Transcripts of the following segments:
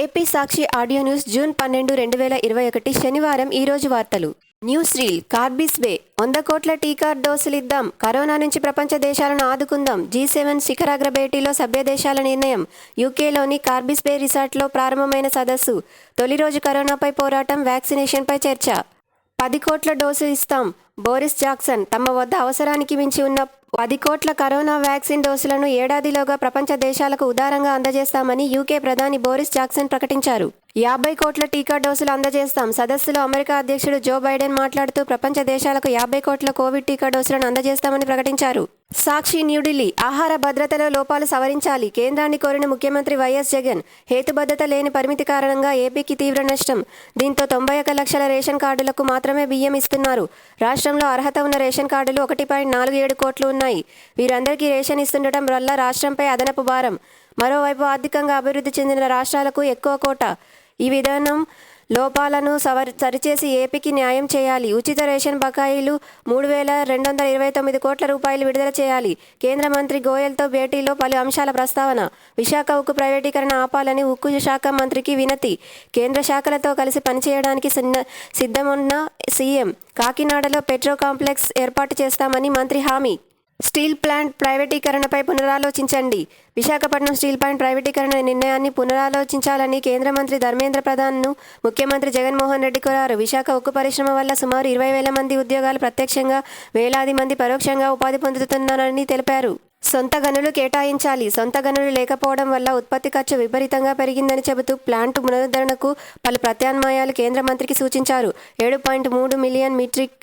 AP సాక్షి audio news June 12, 2021 శనివారం ఈరోజు వార్తలు. న్యూస్ రీల్ కార్బిస్బే 100 కోట్ల టీకా డోసులిద్దాం, కరోనా నుంచి ప్రపంచ దేశాలను ఆదుకుందాం. G7 శిఖరాగ్ర భేటీలో సభ్య దేశాల నిర్ణయం. యూకేలోని కార్బిస్బే రిసార్ట్లో ప్రారంభమైన సదస్సు. తొలి రోజు కరోనాపై పోరాటం, వ్యాక్సినేషన్పై చర్చ. 10 కోట్ల డోసు ఇస్తాం. బోరిస్ జాన్సన్ తమ వద్ద అవసరానికి మించి ఉన్న 10 కోట్ల కరోనా వ్యాక్సిన్ డోసులను ఏడాదిలోగా ప్రపంచ దేశాలకు ఉదారంగా అందజేస్తామని యూకే ప్రధాని బోరిస్ జాన్సన్ ప్రకటించారు. 50 కోట్ల టీకా డోసులు అందజేస్తాం. సదస్సులో అమెరికా అధ్యక్షుడు జో బైడెన్ మాట్లాడుతూ ప్రపంచ దేశాలకు 50 కోట్ల కోవిడ్ టీకా డోసులను అందజేస్తామని ప్రకటించారు. సాక్షి న్యూఢిల్లీ ఆహార భద్రతలో లోపాలు సవరించాలి. కేంద్రాన్ని కోరిన ముఖ్యమంత్రి వైఎస్ జగన్. హేతుబద్ధత లేని పరిమితి కారణంగా ఏపీకి తీవ్ర నష్టం. దీంతో 91 లక్షల రేషన్ కార్డులకు మాత్రమే బియ్యం ఇస్తున్నారు. రాష్ట్రంలో అర్హత ఉన్న రేషన్ కార్డులు 1.47 కోట్లు ఉన్నాయి. వీరందరికీ రేషన్ ఇస్తుండటం వల్ల రాష్ట్రంపై అదనపు భారం. మరోవైపు ఆర్థికంగా అభివృద్ధి చెందిన రాష్ట్రాలకు ఎక్కువ కోట. ఈ విధానం లోపాలను సరిచేసి ఏపీకి న్యాయం చేయాలి. ఉచిత రేషన్ బకాయిలు 3,229 కోట్ల రూపాయలు విడుదల చేయాలి. కేంద్ర మంత్రి గోయల్తో భేటీలో పలు అంశాల ప్రస్తావన. విశాఖ ఉక్కు ప్రైవేటీకరణ ఆపాలని ఉక్కు శాఖ మంత్రికి వినతి. కేంద్ర శాఖలతో కలిసి పనిచేయడానికి సిద్ధమున్న సీఎం. కాకినాడలో పెట్రో కాంప్లెక్స్ ఏర్పాటు చేస్తామని మంత్రి హామీ. స్టీల్ ప్లాంట్ ప్రైవేటీకరణపై పునరాలోచించండి. విశాఖపట్నం స్టీల్ ప్లాంట్ ప్రైవేటీకరణ నిర్ణయాన్ని పునరాలోచించాలని కేంద్ర మంత్రి ధర్మేంద్ర ప్రధాన్ను ముఖ్యమంత్రి జగన్మోహన్ రెడ్డి కోరారు. విశాఖ ఉక్కు పరిశ్రమ వల్ల సుమారు 20,000 మంది ఉద్యోగాలు ప్రత్యక్షంగా, వేలాది మంది పరోక్షంగా ఉపాధి పొందుతున్నారని తెలిపారు. సొంత గనులు కేటాయించాలి. సొంత గనులు లేకపోవడం వల్ల ఉత్పత్తి ఖర్చు విపరీతంగా పెరిగిందని చెబుతూ ప్లాంటు పునరుద్ధరణకు పలు ప్రత్యామ్నాయాలు కేంద్ర మంత్రికి సూచించారు. 7.3 మిలియన్ మెట్రిక్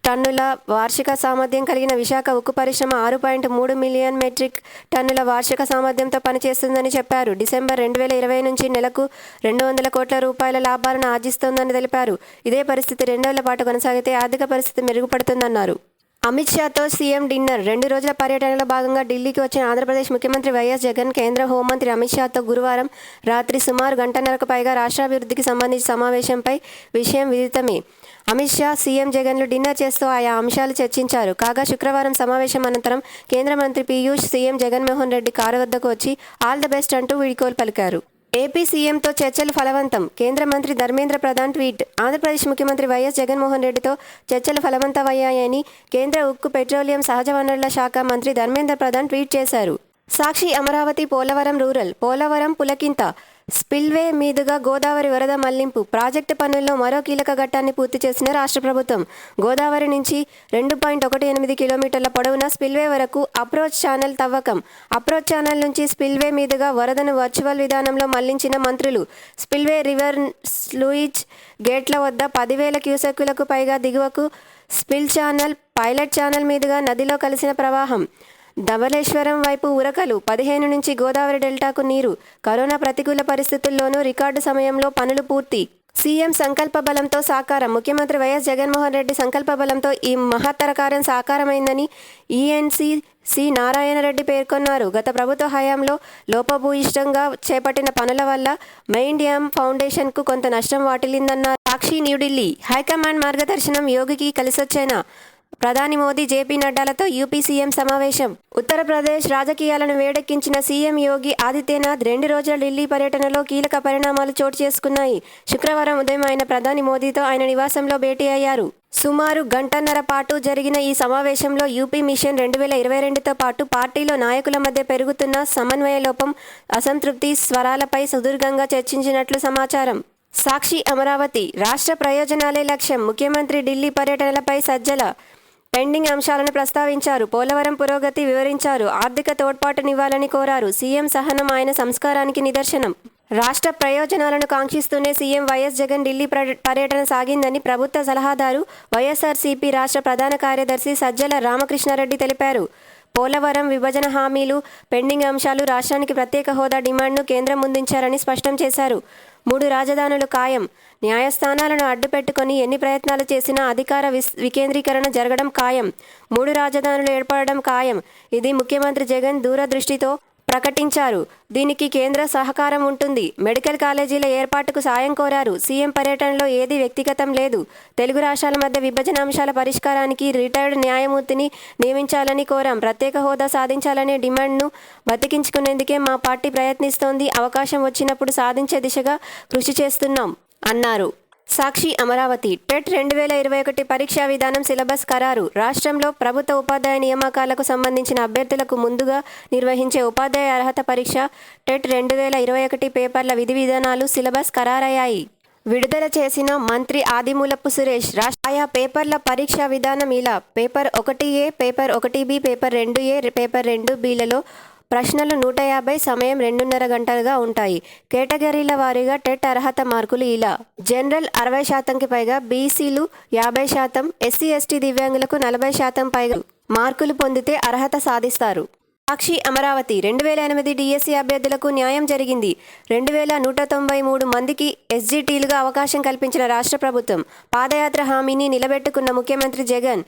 టన్నుల వార్షిక సామర్థ్యం కలిగిన విశాఖ ఉక్కు పరిశ్రమ 6.3 మిలియన్ మెట్రిక్ టన్నుల వార్షిక సామర్థ్యంతో పనిచేస్తుందని చెప్పారు. డిసెంబర్ 2020 నుంచి నెలకు 200 కోట్ల రూపాయల లాభాలను ఆర్జిస్తోందని తెలిపారు. ఇదే పరిస్థితి 2 ఏళ్ల పాటు కొనసాగితే ఆర్థిక పరిస్థితి మెరుగుపడుతుందన్నారు. అమిత్ షాతో సీఎం డిన్నర్. 2 రోజుల పర్యటనలో భాగంగా ఢిల్లీకి వచ్చిన ఆంధ్రప్రదేశ్ ముఖ్యమంత్రి వైఎస్ జగన్ కేంద్ర హోంమంత్రి అమిత్ షాతో గురువారం రాత్రి సుమారు గంటన్నరకు పైగా రాష్ట్రాభివృద్ధికి సంబంధించి సమావేశంపై విషయం విదితమే. అమిత్ షా, సీఎం జగన్లు డిన్నర్ చేస్తూ ఆయా అంశాలు చర్చించారు. కాగా శుక్రవారం సమావేశం అనంతరం కేంద్ర మంత్రి పీయూష్ సీఎం జగన్మోహన్ రెడ్డి కారు వద్దకు వచ్చి ఆల్ ద బెస్ట్ అంటూ వీడ్కోలు పలికారు. ఏపీ సీఎంతో చర్చలు ఫలవంతం. కేంద్ర మంత్రి ధర్మేంద్ర ప్రధాన్ ట్వీట్. ఆంధ్రప్రదేశ్ ముఖ్యమంత్రి వైఎస్ జగన్మోహన్ రెడ్డితో చర్చలు ఫలవంతమయ్యాయని కేంద్ర ఉక్కు, పెట్రోలియం, సహజ వనరుల శాఖ మంత్రి ధర్మేంద్ర ప్రధాన్ ట్వీట్ చేశారు. సాక్షి అమరావతి పోలవరం రూరల్. పోలవరం పులకింత. స్పిల్వే మీదుగా గోదావరి వరద మళ్లింపు. ప్రాజెక్టు పనుల్లో మరో కీలక ఘట్టాన్ని పూర్తి చేసిన రాష్ట్ర ప్రభుత్వం. గోదావరి నుంచి 2.18 కిలోమీటర్ల పొడవున స్పిల్వే వరకు అప్రోచ్ ఛానల్ తవ్వకం. అప్రోచ్ ఛానల్ నుంచి స్పిల్వే మీదుగా వరదను వర్చువల్ విధానంలో మళ్లించిన మంత్రులు. స్పిల్వే రివర్ స్లూయిజ్ గేట్ల వద్ద 10,000 క్యూసెక్కులకు పైగా దిగువకు స్పిల్ ఛానల్, పైలట్ ఛానల్ మీదుగా నదిలో కలిసిన ప్రవాహం. ధవళేశ్వరం వైపు ఉరకలు. 15 నుంచి గోదావరి డెల్టాకు నీరు. కరోనా ప్రతికూల పరిస్థితుల్లోనూ రికార్డు సమయంలో పనులు పూర్తి. సీఎం సంకల్ప బలంతో సాకారం. ముఖ్యమంత్రి వైఎస్ జగన్మోహన్ రెడ్డి సంకల్ప బలంతో ఈ మహత్తర కార్యం సాకారమైందని ఈఎన్సీ సి నారాయణరెడ్డి పేర్కొన్నారు. గత ప్రభుత్వ హయాంలో లోపభూయిష్టంగా చేపట్టిన పనుల వల్ల మెయిన్ డ్యామ్ ఫౌండేషన్కు కొంత నష్టం వాటిల్లిందన్నారు. సాక్షి న్యూఢిల్లీ హైకమాండ్ మార్గదర్శనం యోగికి కలిసొచ్చేనా? ప్రధాని మోదీ, జేపీ నడ్డాలతో యూపీ సీఎం సమావేశం. ఉత్తరప్రదేశ్ రాజకీయాలను వేడెక్కించిన సీఎం యోగి ఆదిత్యనాథ్ 2 రోజుల ఢిల్లీ పర్యటనలో కీలక పరిణామాలు చోటు చేసుకున్నాయి. శుక్రవారం ఉదయం ఆయన ప్రధాని మోదీతో ఆయన నివాసంలో భేటీ అయ్యారు. సుమారు గంటన్నర పాటు జరిగిన ఈ సమావేశంలో యూపీ మిషన్ 2022తో పాటు పార్టీలో నాయకుల మధ్య పెరుగుతున్న సమన్వయ లోపం, అసంతృప్తి స్వరాలపై సుదీర్ఘంగా చర్చించినట్లు సమాచారం. సాక్షి అమరావతి రాష్ట్ర ప్రయోజనాలే లక్ష్యం. ముఖ్యమంత్రి ఢిల్లీ పర్యటనలపై సజ్జల పెండింగ్ అంశాలను ప్రస్తావించారు. పోలవరం పురోగతి వివరించారు. ఆర్థిక తోడ్పాటునివ్వాలని కోరారు. సీఎం సహనం ఆయన సంస్కారానికి నిదర్శనం. రాష్ట్ర ప్రయోజనాలను కాంక్షిస్తూనే సీఎం వైఎస్ జగన్ ఢిల్లీ పర్యటన సాగిందని ప్రభుత్వ సలహాదారు, వైఎస్ఆర్సీపీ రాష్ట్ర ప్రధాన కార్యదర్శి సజ్జల రామకృష్ణారెడ్డి తెలిపారు. పోలవరం, విభజన హామీలు, పెండింగ్ అంశాలు, రాష్ట్రానికి ప్రత్యేక హోదా డిమాండ్ను కేంద్రం ముందుంచారని స్పష్టం చేశారు. 3 రాజధానులు ఖాయం. న్యాయస్థానాలను అడ్డుపెట్టుకొని ఎన్ని ప్రయత్నాలు చేసినా అధికార వికేంద్రీకరణ జరగడం ఖాయం. 3 రాజధానులు ఏర్పడడం ఖాయం. ఇది ముఖ్యమంత్రి జగన్ దూరదృష్టితో ప్రకటించారు. దీనికి కేంద్ర సహకారం ఉంటుంది. మెడికల్ కాలేజీల ఏర్పాటుకు సాయం కోరారు. సీఎం పర్యటనలో ఏదీ వ్యక్తిగతం లేదు. తెలుగు రాష్ట్రాల మధ్య విభజన అంశాల పరిష్కారానికి రిటైర్డ్ న్యాయమూర్తిని నియమించాలని కోరాం. ప్రత్యేక హోదా సాధించాలనే డిమాండ్ను బతికించుకునేందుకే మా పార్టీ ప్రయత్నిస్తోంది. అవకాశం వచ్చినప్పుడు సాధించే దిశగా కృషి చేస్తున్నాం అన్నారు. సాక్షి అమరావతి టెట్ 2021 పరీక్షా విధానం సిలబస్ ఖరారు. రాష్ట్రంలో ప్రభుత్వ ఉపాధ్యాయ నియామకాలకు సంబంధించిన అభ్యర్థులకు ముందుగా నిర్వహించే ఉపాధ్యాయ అర్హత పరీక్ష టెట్ 2021 పేపర్ల విధి విధానాలు సిలబస్ ఖరారయ్యాయి. విడుదల చేసిన మంత్రి ఆదిమూలపు సురేష్ ఆయా పేపర్ల పరీక్షా విధానం ఇలా: paper 1A, paper 1B, paper 2A, paper 2Bలలో ప్రశ్నలు 150, సమయం 2.5 గంటలుగా ఉంటాయి. కేటగిరీల వారీగా టెట్ అర్హత మార్కులు ఇలా: జనరల్ 60%కి పైగా, బీసీలు 50%, ఎస్సీ ఎస్టీ దివ్యాంగులకు 40% పైగా మార్కులు పొందితే అర్హత సాధిస్తారు. సాక్షి అమరావతి 2008 డిఎస్సీ అభ్యర్థులకు న్యాయం జరిగింది. 2193 మందికి ఎస్జీటీలుగా అవకాశం కల్పించిన రాష్ట్ర ప్రభుత్వం. పాదయాత్ర హామీని నిలబెట్టుకున్న ముఖ్యమంత్రి జగన్.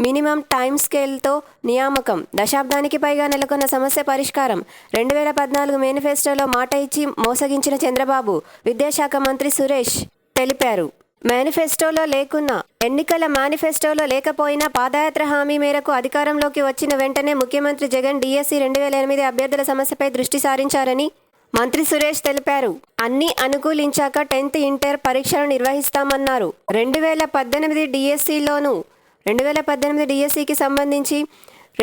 మినిమం టైమ్ స్కేల్తో నియామకం. దశాబ్దానికి పైగా నెలకొన్న సమస్య పరిష్కారం. 2014 మేనిఫెస్టోలో మాట ఇచ్చి మోసగించిన చంద్రబాబు. విద్యాశాఖ మంత్రి సురేష్ తెలిపారు. మేనిఫెస్టోలో లేకున్నా, ఎన్నికల మేనిఫెస్టోలో లేకపోయినా పాదయాత్ర హామీ మేరకు అధికారంలోకి వచ్చిన వెంటనే ముఖ్యమంత్రి జగన్ డిఎస్సీ 2008 అభ్యర్థుల సమస్యపై దృష్టి సారించారని మంత్రి సురేష్ తెలిపారు. అన్నీ అనుకూలించాక 10th ఇంటర్ పరీక్షలు నిర్వహిస్తామన్నారు. 2018 డిఎస్సీలోనూ 2018 డిఎస్సీకి సంబంధించి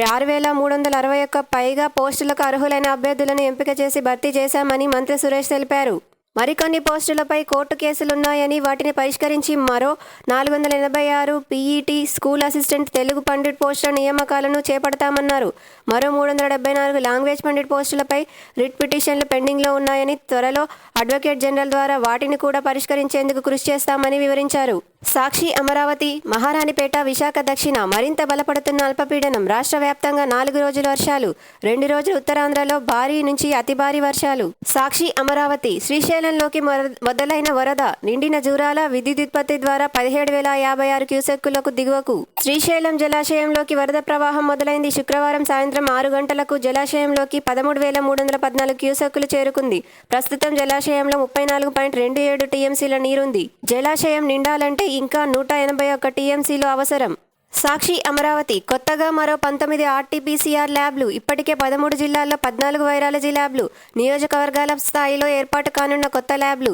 6361 పైగా పోస్టులకు అర్హులైన అభ్యర్థులను ఎంపిక చేసి భర్తీ చేశామని మంత్రి సురేష్ తెలిపారు. మరికొన్ని పోస్టులపై కోర్టు కేసులున్నాయని వాటిని పరిష్కరించి మరో 486 PET, school assistant, Telugu Pandit పోస్టుల నియామకాలను చేపడతామన్నారు. మరో 374 లాంగ్వేజ్ పండిట్ పోస్టులపై రిట్ పిటిషన్లు పెండింగ్లో ఉన్నాయని, త్వరలో అడ్వకేట్ జనరల్ ద్వారా వాటిని కూడా పరిష్కరించేందుకు కృషి చేస్తామని వివరించారు. సాక్షి అమరావతి మహారాణిపేట, విశాఖ దక్షిణ మరింత బలపడుతున్న అల్పపీడనం. రాష్ట్ర వ్యాప్తంగా 4 రోజులు వర్షాలు. 2 రోజులు ఉత్తరాంధ్రలో భారీ నుంచి అతి భారీ వర్షాలు. సాక్షి అమరావతి శ్రీశైలంలోకి మొదలైన వరద. నిండిన జూరాల విద్యుదుత్పత్తి ద్వారా 17,056 క్యూసెక్కులకు దిగువకు. శ్రీశైలం జలాశయంలోకి వరద ప్రవాహం మొదలైంది. శుక్రవారం సాయంత్రం 6 గంటలకు జలాశయంలోకి 13,314 క్యూసెక్కులు చేరుకుంది. ప్రస్తుతం జలాశయంలో 34.27 టీఎంసీల నీరుంది. జలాశయం నిండాలంటే ఇంకా 181 టీఎంసీలు అవసరం. సాక్షి అమరావతి కొత్తగా మరో 19 ఆర్టీపీసీఆర్ ల్యాబ్లు. ఇప్పటికే 13 జిల్లాల్లో 14 వైరాలజీ ల్యాబ్లు. నియోజకవర్గాల స్థాయిలో ఏర్పాటు కానున్న కొత్త ల్యాబ్లు.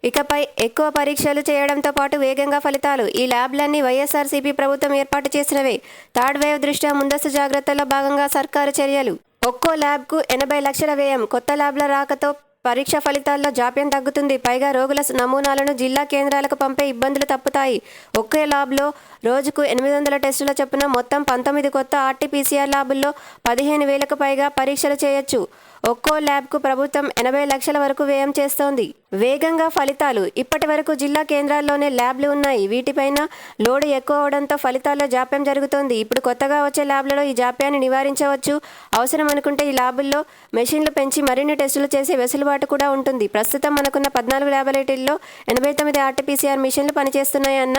ఇకపై ఎక్కువ పరీక్షలు చేయడంతో పాటు వేగంగా ఫలితాలు. ఈ ల్యాబ్లన్నీ వైఎస్ఆర్సీపీ ప్రభుత్వం ఏర్పాటు చేసినవే. థర్డ్ వేవ్ దృష్ట్యా ముందస్తు జాగ్రత్తల్లో భాగంగా సర్కారు చర్యలు. ఒక్కో ల్యాబ్కు 80 లక్షల వ్యయం. కొత్త ల్యాబ్ల రాకతో పరీక్ష ఫలితాల్లో జాప్యం తగ్గుతుంది. పైగా రోగుల నమూనాలను జిల్లా కేంద్రాలకు పంపే ఇబ్బందులు తప్పుతాయి. ఒకే ల్యాబ్లో రోజుకు 800 టెస్టుల చొప్పున మొత్తం 19 కొత్త ఆర్టీపీసీఆర్ ల్యాబుల్లో 15,000కు పైగా పరీక్షలు చేయొచ్చు. ఒక్కో ల్యాబ్కు ప్రభుత్వం 80 లక్షల వరకు వ్యయం చేస్తోంది. వేగంగా ఫలితాలు. ఇప్పటి వరకు జిల్లా కేంద్రాల్లోనే ల్యాబ్లు ఉన్నాయి. వీటిపైన లోడ్ ఎక్కువ అవడంతో ఫలితాల్లో జాప్యం జరుగుతోంది. ఇప్పుడు కొత్తగా వచ్చే ల్యాబ్లలో ఈ జాప్యాన్ని నివారించవచ్చు. అవసరం అనుకుంటే ఈ ల్యాబుల్లో మెషిన్లు పెంచి మరిన్ని టెస్టులు చేసే వెసులుబాటు కూడా ఉంటుంది. ప్రస్తుతం మనకున్న 14 ల్యాబొరేటరీల్లో 89 ఆర్టీపీసీఆర్ మిషన్లు పనిచేస్తున్నాయన్న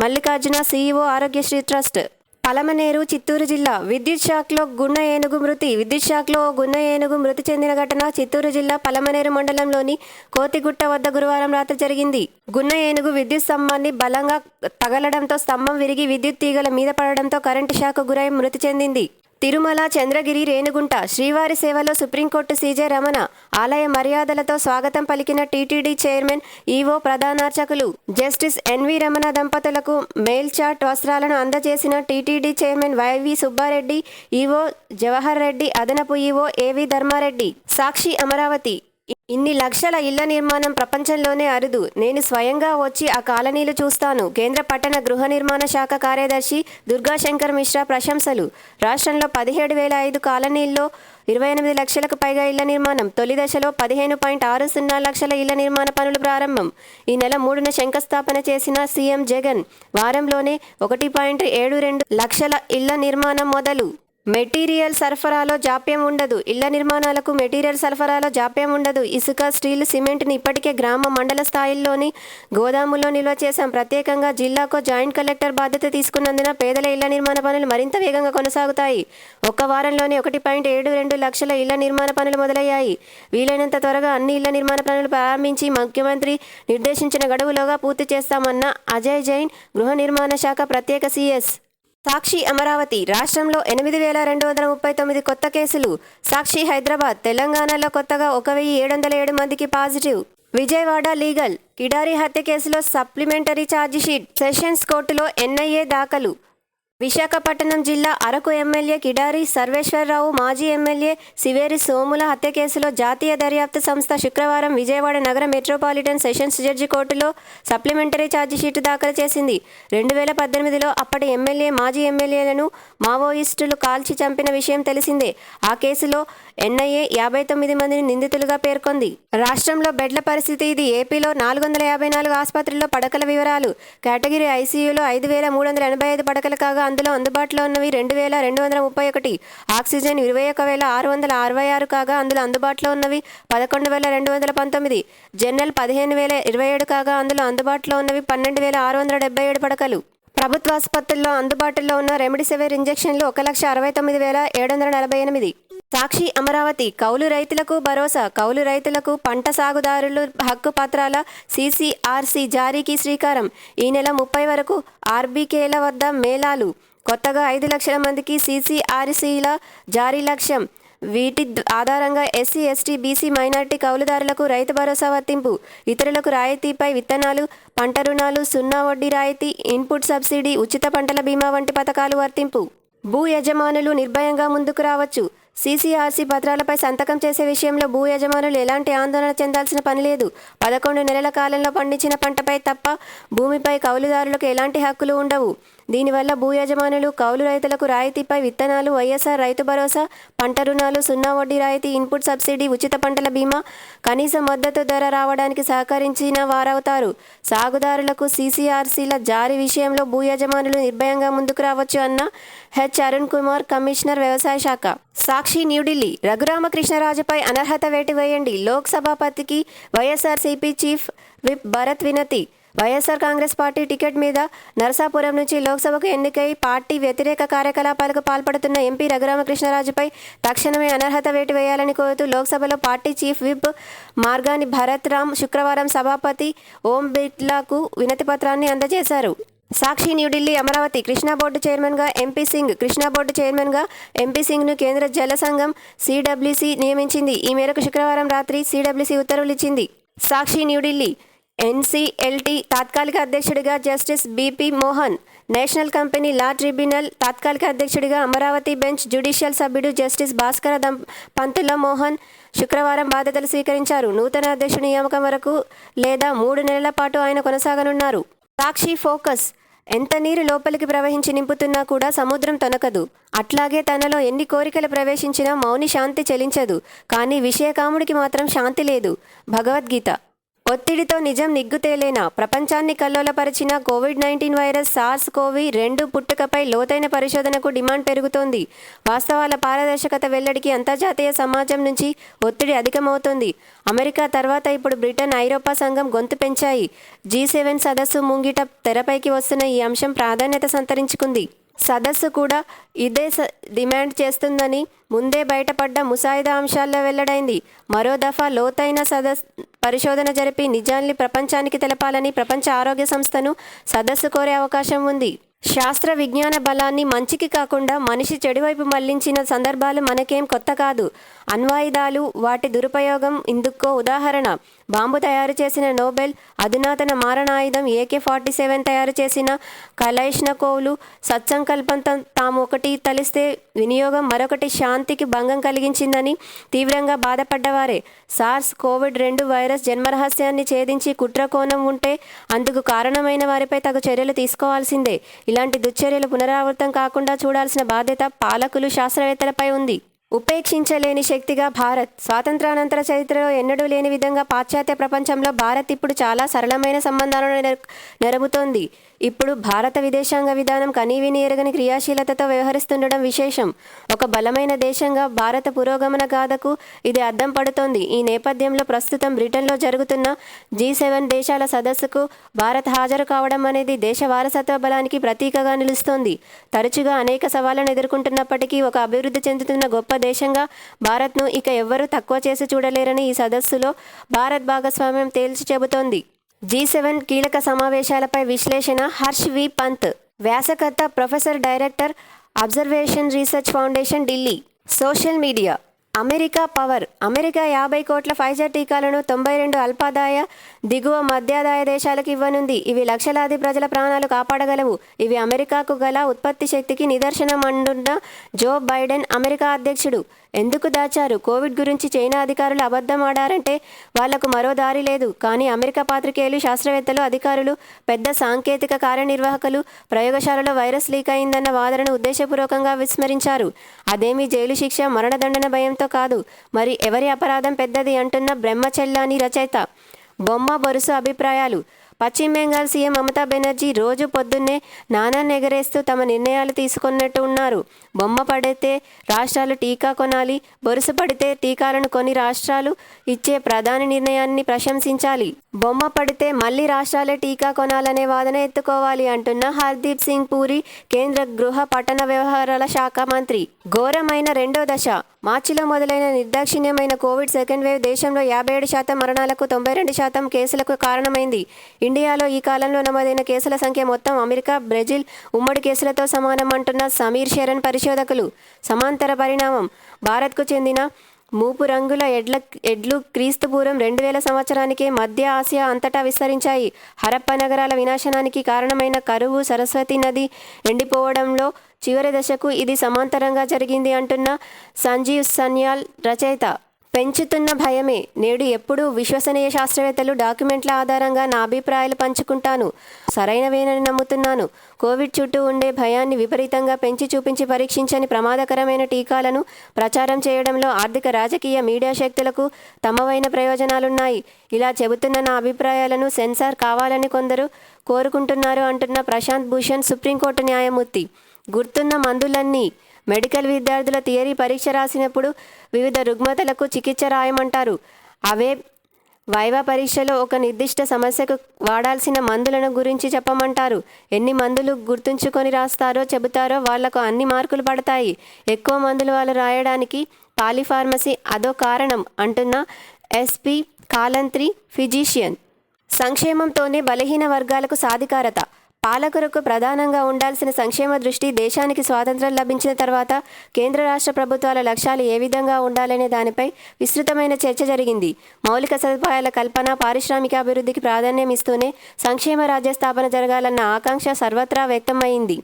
మల్లికార్జున, సీఈఓ, ఆరోగ్యశ్రీ ట్రస్ట్. పలమనేరు, చిత్తూరు జిల్లా. విద్యుత్ షాక్లో గున్న ఏనుగు మృతి. విద్యుత్ షాక్లో ఓ గున్న ఏనుగు మృతి చెందిన ఘటన చిత్తూరు జిల్లా పలమనేరు మండలంలోని కోతిగుట్ట వద్ద గురువారం రాత్రి జరిగింది. గున్న ఏనుగు విద్యుత్ స్తంభాన్ని బలంగా తగలడంతో స్తంభం విరిగి విద్యుత్ తీగల మీద పడడంతో కరెంటు షాక్ గురై మృతి చెందింది. తిరుమల, చంద్రగిరి, రేణిగుంట శ్రీవారి సేవలో సుప్రీంకోర్టు సీజే రమణ. ఆలయ మర్యాదలతో స్వాగతం పలికిన టీటీడీ చైర్మన్, ఈవో, ప్రధానార్చకులు. జస్టిస్ ఎన్వి రమణ దంపతులకు మెయిల్ చాట్ వస్త్రాలను అందజేసిన TTD chairman YV Subbareddy, EO Jawahar Reddy, అదనపు ఈవో ఏవి ధర్మారెడ్డి. సాక్షి అమరావతి ఇన్ని లక్షల ఇళ్ల నిర్మాణం ప్రపంచంలోనే అరుదు. నేను స్వయంగా వచ్చి ఆ కాలనీలు చూస్తాను. కేంద్ర పట్టణ గృహ నిర్మాణ శాఖ కార్యదర్శి దుర్గాశంకర్ మిశ్రా ప్రశంసలు. రాష్ట్రంలో 17,005 కాలనీల్లో 28 లక్షలకు పైగా ఇళ్ల నిర్మాణం. తొలి దశలో 15.60 లక్షల ఇళ్ల నిర్మాణ పనులు ప్రారంభం. ఈ నెల 3న శంకుస్థాపన చేసిన సీఎం జగన్ వారంలోనే 1.72 లక్షల ఇళ్ల నిర్మాణం మొదలు. మెటీరియల్ సరఫరాలో జాప్యం ఉండదు. ఇళ్ల నిర్మాణాలకు మెటీరియల్ సరఫరాలో జాప్యం ఉండదు. ఇసుక, స్టీల్, సిమెంట్ని ఇప్పటికే గ్రామ, మండల స్థాయిల్లోని గోదాముల్లో నిల్వ చేశాం. ప్రత్యేకంగా జిల్లాకో జాయింట్ కలెక్టర్ బాధ్యత తీసుకున్నందున పేదల ఇళ్ల నిర్మాణ పనులు మరింత వేగంగా కొనసాగుతాయి. ఒక్క వారంలోనే 1.72 లక్షల ఇళ్ల నిర్మాణ పనులు మొదలయ్యాయి. వీలైనంత త్వరగా అన్ని ఇళ్ల నిర్మాణ పనులు ప్రారంభించి ముఖ్యమంత్రి నిర్దేశించిన గడువులోగా పూర్తి చేస్తామన్న అజయ్ జైన్, గృహ నిర్మాణ శాఖ ప్రత్యేక సీఎస్. సాక్షి అమరావతి రాష్ట్రంలో 8,239 కొత్త కేసులు. సాక్షి హైదరాబాద్ తెలంగాణలో కొత్తగా 1,707 మందికి పాజిటివ్. విజయవాడ లీగల్ కిడారి హత్య కేసులో సప్లిమెంటరీ ఛార్జిషీట్ సెషన్స్ కోర్టులో ఎన్ఐఏ దాఖలు. విశాఖపట్నం జిల్లా అరకు ఎమ్మెల్యే కిడారి సర్వేశ్వరరావు, మాజీ ఎమ్మెల్యే సివేరి సోముల హత్య కేసులో జాతీయ దర్యాప్తు సంస్థ శుక్రవారం విజయవాడ నగర మెట్రోపాలిటన్ సెషన్స్ జడ్జి కోర్టులో సప్లిమెంటరీ ఛార్జిషీటు దాఖలు చేసింది. 2018లో అప్పటి ఎమ్మెల్యే, మాజీ ఎమ్మెల్యేలను మావోయిస్టులు కాల్చి చంపిన విషయం తెలిసిందే. ఆ కేసులో ఎన్ఐఏ 59 మందిని నిందితులుగా పేర్కొంది. రాష్ట్రంలో బెడ్ల పరిస్థితి ఇది. ఏపీలో 454 ఆసుపత్రుల్లో పడకల వివరాలు. కేటగిరీ ఐసీయూలో 5,385 పడకలు కాగా అందులో అందుబాటులో ఉన్నవి 2,231. ఆక్సిజన్ 21,666 కాగా అందులో అందుబాటులో ఉన్నవి 11,219. జనరల్ 15,027 కాగా అందులో అందుబాటులో ఉన్నవి 12,677 పడకలు. ప్రభుత్వాసుపత్రుల్లో అందుబాటులో ఉన్న రెమ్డెసివిర్ ఇంజెక్షన్లు 1,69,748. సాక్షి అమరావతి కౌలు రైతులకు భరోసా. కౌలు రైతులకు పంట సాగుదారులు హక్కు పత్రాల CCRC జారీకి శ్రీకారం. ఈ నెల 30 వరకు ఆర్బీకేల వద్ద మేళాలు. కొత్తగా 5 లక్షల మందికి CCRCల జారీ లక్ష్యం. వీటి ఆధారంగా SC, ST, BC, minority కౌలుదారులకు Rythu Bharosa వర్తింపు. ఇతరులకు రాయితీపై విత్తనాలు, పంట రుణాలు, 0 వడ్డీ రాయితీ, ఇన్పుట్ సబ్సిడీ, ఉచిత పంటల బీమా వంటి పథకాలు వర్తింపు. భూ యజమానులు నిర్భయంగా ముందుకు రావచ్చు. CCRC పత్రాలపై సంతకం చేసే విషయంలో భూ యజమానులు ఎలాంటి ఆందోళన చెందాల్సిన పని లేదు. 11 నెలల కాలంలో పండించిన పంటపై తప్ప భూమిపై కౌలుదారులకు ఎలాంటి హక్కులు ఉండవు. దీనివల్ల భూ యజమానులు కౌలు రైతులకు రాయితీపై విత్తనాలు, వైఎస్ఆర్ రైతు భరోసా, పంట రుణాలు, 0 వడ్డీ రాయితీ, ఇన్పుట్ సబ్సిడీ, ఉచిత పంటల బీమా, కనీస మద్దతు ధర రావడానికి సహకరించిన వారవుతారు. సాగుదారులకు CCRCల జారీ విషయంలో భూ యజమానులు నిర్భయంగా ముందుకు రావచ్చు అన్న అరుణ్ కుమార్, కమిషనర్, వ్యవసాయ శాఖ. సాక్షి న్యూఢిల్లీ రఘురామకృష్ణరాజుపై అనర్హత వేటు వేయండి. లోక్ సభాపతికి వైఎస్ఆర్సీపీ చీఫ్ విప్ భరత్ వినతి. వైఎస్ఆర్ కాంగ్రెస్ పార్టీ టికెట్ మీద నరసాపురం నుంచి లోక్సభకు ఎన్నికై పార్టీ వ్యతిరేక కార్యకలాపాలకు పాల్పడుతున్న ఎంపీ రఘురామకృష్ణరాజుపై తక్షణమే అనర్హత వేటు వేయాలని కోరుతూ లోక్సభలో party chief whip Margani Bharat Ram శుక్రవారం సభాపతి ఓం బిర్లాకు వినతి పత్రాన్ని అందజేశారు. సాక్షి న్యూఢిల్లీ అమరావతి కృష్ణా బోర్డు చైర్మన్గా ఎంపీ సింగ్. కృష్ణా బోర్డు చైర్మన్గా ఎంపీ సింగ్ను కేంద్ర జల సంఘం CWC నియమించింది. ఈ మేరకు శుక్రవారం రాత్రి CWC ఉత్తర్వులు ఇచ్చింది. సాక్షి న్యూఢిల్లీ NCLT తాత్కాలిక అధ్యక్షుడిగా justice BP Mohan. National company law tribunal తాత్కాలిక అధ్యక్షుడిగా అమరావతి బెంచ్ జ్యుడిషియల్ సభ్యుడు జస్టిస్ భాస్కర పంతుల మోహన్ శుక్రవారం బాధ్యతలు స్వీకరించారు. నూతన అధ్యక్షుడి నియామకం వరకు లేదా 3 నెలల పాటు ఆయన కొనసాగనున్నారు. సాక్షి ఫోకస్ ఎంత నీరు లోపలికి ప్రవహించి నింపుతున్నా కూడా సముద్రం తొనకదు. అట్లాగే తనలో ఎన్ని కోరికలు ప్రవేశించినా మౌని శాంతి చెలించదు. కానీ విషయకాముడికి మాత్రం శాంతి లేదు. భగవద్గీత. ఒత్తిడితో నిజం నిగ్గుతేలేనా? ప్రపంచాన్ని కల్లోలపరిచిన COVID-19 వైరస్ SARS-CoV-2 పుట్టుకపై లోతైన పరిశోధనకు డిమాండ్ పెరుగుతోంది. వాస్తవాల పారదర్శకత వెల్లడికి అంతర్జాతీయ సమాజం నుంచి ఒత్తిడి అధికమవుతోంది. అమెరికా తర్వాత ఇప్పుడు బ్రిటన్, ఐరోపా సంఘం గొంతు పెంచాయి. G7 సదస్సు ముంగిట తెరపైకి వస్తున్న ఈ అంశం ప్రాధాన్యత సంతరించుకుంది. సదస్సు కూడా ఇదే డిమాండ్ చేస్తుందని ముందే బయటపడ్డ ముసాయిదా అంశాల్లో వెల్లడైంది. మరో దఫా లోతైన పరిశోధన జరిపి నిజాల్ని ప్రపంచానికి తెలపాలని ప్రపంచ ఆరోగ్య సంస్థను సదస్సు కోరే అవకాశం ఉంది. శాస్త్ర విజ్ఞాన బలాన్ని మంచికి కాకుండా మనిషి చెడువైపు మళ్లించిన సందర్భాలు మనకేం కొత్త కాదు. అణ్వాయుధాలు, వాటి దురుపయోగం ఇందుకో ఉదాహరణ. బాంబు తయారు చేసిన నోబెల్, అధునాతన మారణాయుధం AK-47 తయారు చేసిన కలైష్నకోవ్లు సత్సంకల్పంతో తాము ఒకటి తలిస్తే వినియోగం మరొకటి శాంతికి భంగం కలిగించిందని తీవ్రంగా బాధపడ్డవారే. SARS-CoV-2 వైరస్ జన్మరహస్యాన్ని ఛేదించి కుట్ర కోణం ఉంటే అందుకు కారణమైన వారిపై తగు చర్యలు తీసుకోవాల్సిందే. ఇలాంటి దుశ్చర్యలు పునరావృతం కాకుండా చూడాల్సిన బాధ్యత పాలకులు, శాస్త్రవేత్తలపై ఉంది. ఉపేక్షించలేని శక్తిగా భారత్. స్వాతంత్రానంతర చరిత్రలో ఎన్నడూ లేని విధంగా పాశ్చాత్య ప్రపంచంలో భారత్ ఇప్పుడు చాలా సరళమైన సంబంధాలను నెరపుతోంది. ఇప్పుడు భారత విదేశాంగ విధానం కనీవినీ ఎరగని క్రియాశీలతతో వ్యవహరిస్తుండడం విశేషం. ఒక బలమైన దేశంగా భారత పురోగమన గాథకు ఇది అద్దం పడుతోంది. ఈ నేపథ్యంలో ప్రస్తుతం బ్రిటన్లో జరుగుతున్న G7 దేశాల సదస్సుకు భారత్ హాజరు కావడం అనేది దేశ వారసత్వ బలానికి ప్రతీకగా నిలుస్తోంది. తరచుగా అనేక సవాళ్లను ఎదుర్కొంటున్నప్పటికీ ఒక అభివృద్ధి చెందుతున్న గొప్ప దేశంగా భారత్ను ఇక ఎవ్వరూ తక్కువ చేసి చూడలేరని ఈ సదస్సులో భారత్ భాగస్వామ్యం తేల్చి చెబుతోంది. G7 కీలక సమావేశాలపై విశ్లేషణ. హర్ష్ వి పంత్, వ్యాసకర్త, professor, director, observation research foundation, Delhi. Social media. America power. America 50 కోట్ల ఫైజర్ టీకాలను 92 అల్పాదాయ, దిగువ మధ్యాదాయ దేశాలకు ఇవ్వనుంది. ఇవి లక్షలాది ప్రజల ప్రాణాలు కాపాడగలవు. ఇవి అమెరికాకు గల ఉత్పత్తి శక్తికి నిదర్శనం అంటున్న జో బైడెన్. అమెరికా అధ్యక్షుడు ఎందుకు దాచారు? కోవిడ్ గురించి చైనా అధికారులు అబద్ధం ఆడారంటే వాళ్లకు మరో దారి లేదు. కానీ అమెరికా పాత్రికేయులు, శాస్త్రవేత్తలు, అధికారులు, పెద్ద సాంకేతిక కార్యనిర్వాహకులు ప్రయోగశాలలో వైరస్ లీక్ అయిందన్న వాదనను ఉద్దేశపూర్వకంగా విస్మరించారు. అదేమీ జైలు శిక్ష, మరణదండన భయంతో కాదు. మరి ఎవరి అపరాధం పెద్దది అంటున్న బ్రహ్మచెల్లాని రచయిత. బొమ్మ బొరుసు అభిప్రాయాలు. పశ్చిమ బెంగాల్ సీఎం మమతా బెనర్జీ రోజు పొద్దున్నే నాణాన్ని ఎగరేస్తూ తమ నిర్ణయాలు తీసుకున్నట్టు ఉన్నారు. బొమ్మ పడితే రాష్ట్రాలు టీకా కొనాలి, బొరుసు పడితే టీకాలను కొని రాష్ట్రాలు ఇచ్చే ప్రధాని నిర్ణయాన్ని ప్రశంసించాలి. బొమ్మ పడితే మళ్లీ రాష్ట్రాలే టీకా కొనాలనే వాదన ఎత్తుకోవాలి అంటున్న హర్దీప్ సింగ్ పూరి, కేంద్ర గృహ పట్టణ వ్యవహారాల శాఖ మంత్రి. ఘోరమైన రెండో దశ. మార్చిలో మొదలైన నిర్దాక్షిణ్యమైన కోవిడ్ సెకండ్ వేవ్ దేశంలో 57% మరణాలకు, 92% కేసులకు కారణమైంది. ఇండియాలో ఈ కాలంలో నమోదైన కేసుల సంఖ్య మొత్తం అమెరికా, బ్రెజిల్ ఉమ్మడి కేసులతో సమానం అంటున్న సమీర్ శరణ్ పరిశోధకులు. సమాంతర పరిణామం. భారత్కు చెందిన మూపు రంగుల ఎడ్లు క్రీస్తుపూర్వం 2000 సంవత్సరానికే మధ్య ఆసియా అంతటా విస్తరించాయి. హరప్ప నగరాల వినాశనానికి కారణమైన కరువు, సరస్వతి నది ఎండిపోవడంలో చివరి దశకు ఇది సమాంతరంగా జరిగింది అంటున్న సంజీవ్ సన్యాల్, రచయిత. పెంచుతున్న భయమే. నేడు ఎప్పుడూ విశ్వసనీయ శాస్త్రవేత్తలు డాక్యుమెంట్ల ఆధారంగా నా అభిప్రాయాలు పంచుకుంటాను. సరైనవేనని నమ్ముతున్నాను. కోవిడ్ చుట్టూ ఉండే భయాన్ని విపరీతంగా పెంచి చూపించి పరీక్షించని ప్రమాదకరమైన టీకాలను ప్రచారం చేయడంలో ఆర్థిక, రాజకీయ, మీడియా శక్తులకు తమవైన ప్రయోజనాలున్నాయి. ఇలా చెబుతున్న నా అభిప్రాయాలను సెన్సార్ కావాలని కొందరు కోరుకుంటున్నారు అంటున్న ప్రశాంత్ భూషణ్, సుప్రీంకోర్టు న్యాయమూర్తి. గుర్తున్న మందులన్నీ. మెడికల్ విద్యార్థుల థియరీ పరీక్ష రాసినప్పుడు వివిధ రుగ్మతలకు చికిత్స రాయమంటారు. అవే వైవా పరీక్షలో ఒక నిర్దిష్ట సమస్యకు వాడాల్సిన మందులను గురించి చెప్పమంటారు. ఎన్ని మందులు గుర్తుంచుకొని రాస్తారో చెబుతారో వాళ్లకు అన్ని మార్కులు పడతాయి. ఎక్కువ మందులు వాళ్ళు రాయడానికి పాలిఫార్మసీ అదో కారణం అంటున్న ఎస్పీ కాలంత్రి, ఫిజీషియన్. సంక్షేమంతోనే బలహీన వర్గాలకు సాధికారత. పాలకులకు ప్రధానంగా ఉండాల్సిన సంక్షేమ దృష్టి దేశానికి స్వాతంత్రం లభించిన తర్వాత కేంద్ర రాష్ట్ర ప్రభుత్వాల లక్ష్యాలు ఏ విధంగా ఉండాలనే దానిపై విస్తృతమైన చర్చ జరిగింది. మౌలిక సదుపాయాల కల్పన, పారిశ్రామిక అభివృద్ధికి ప్రాధాన్యం ఇస్తూనే సంక్షేమ రాజ్య స్థాపన జరగాలన్న ఆకాంక్ష సర్వత్రా వ్యక్తమైంది.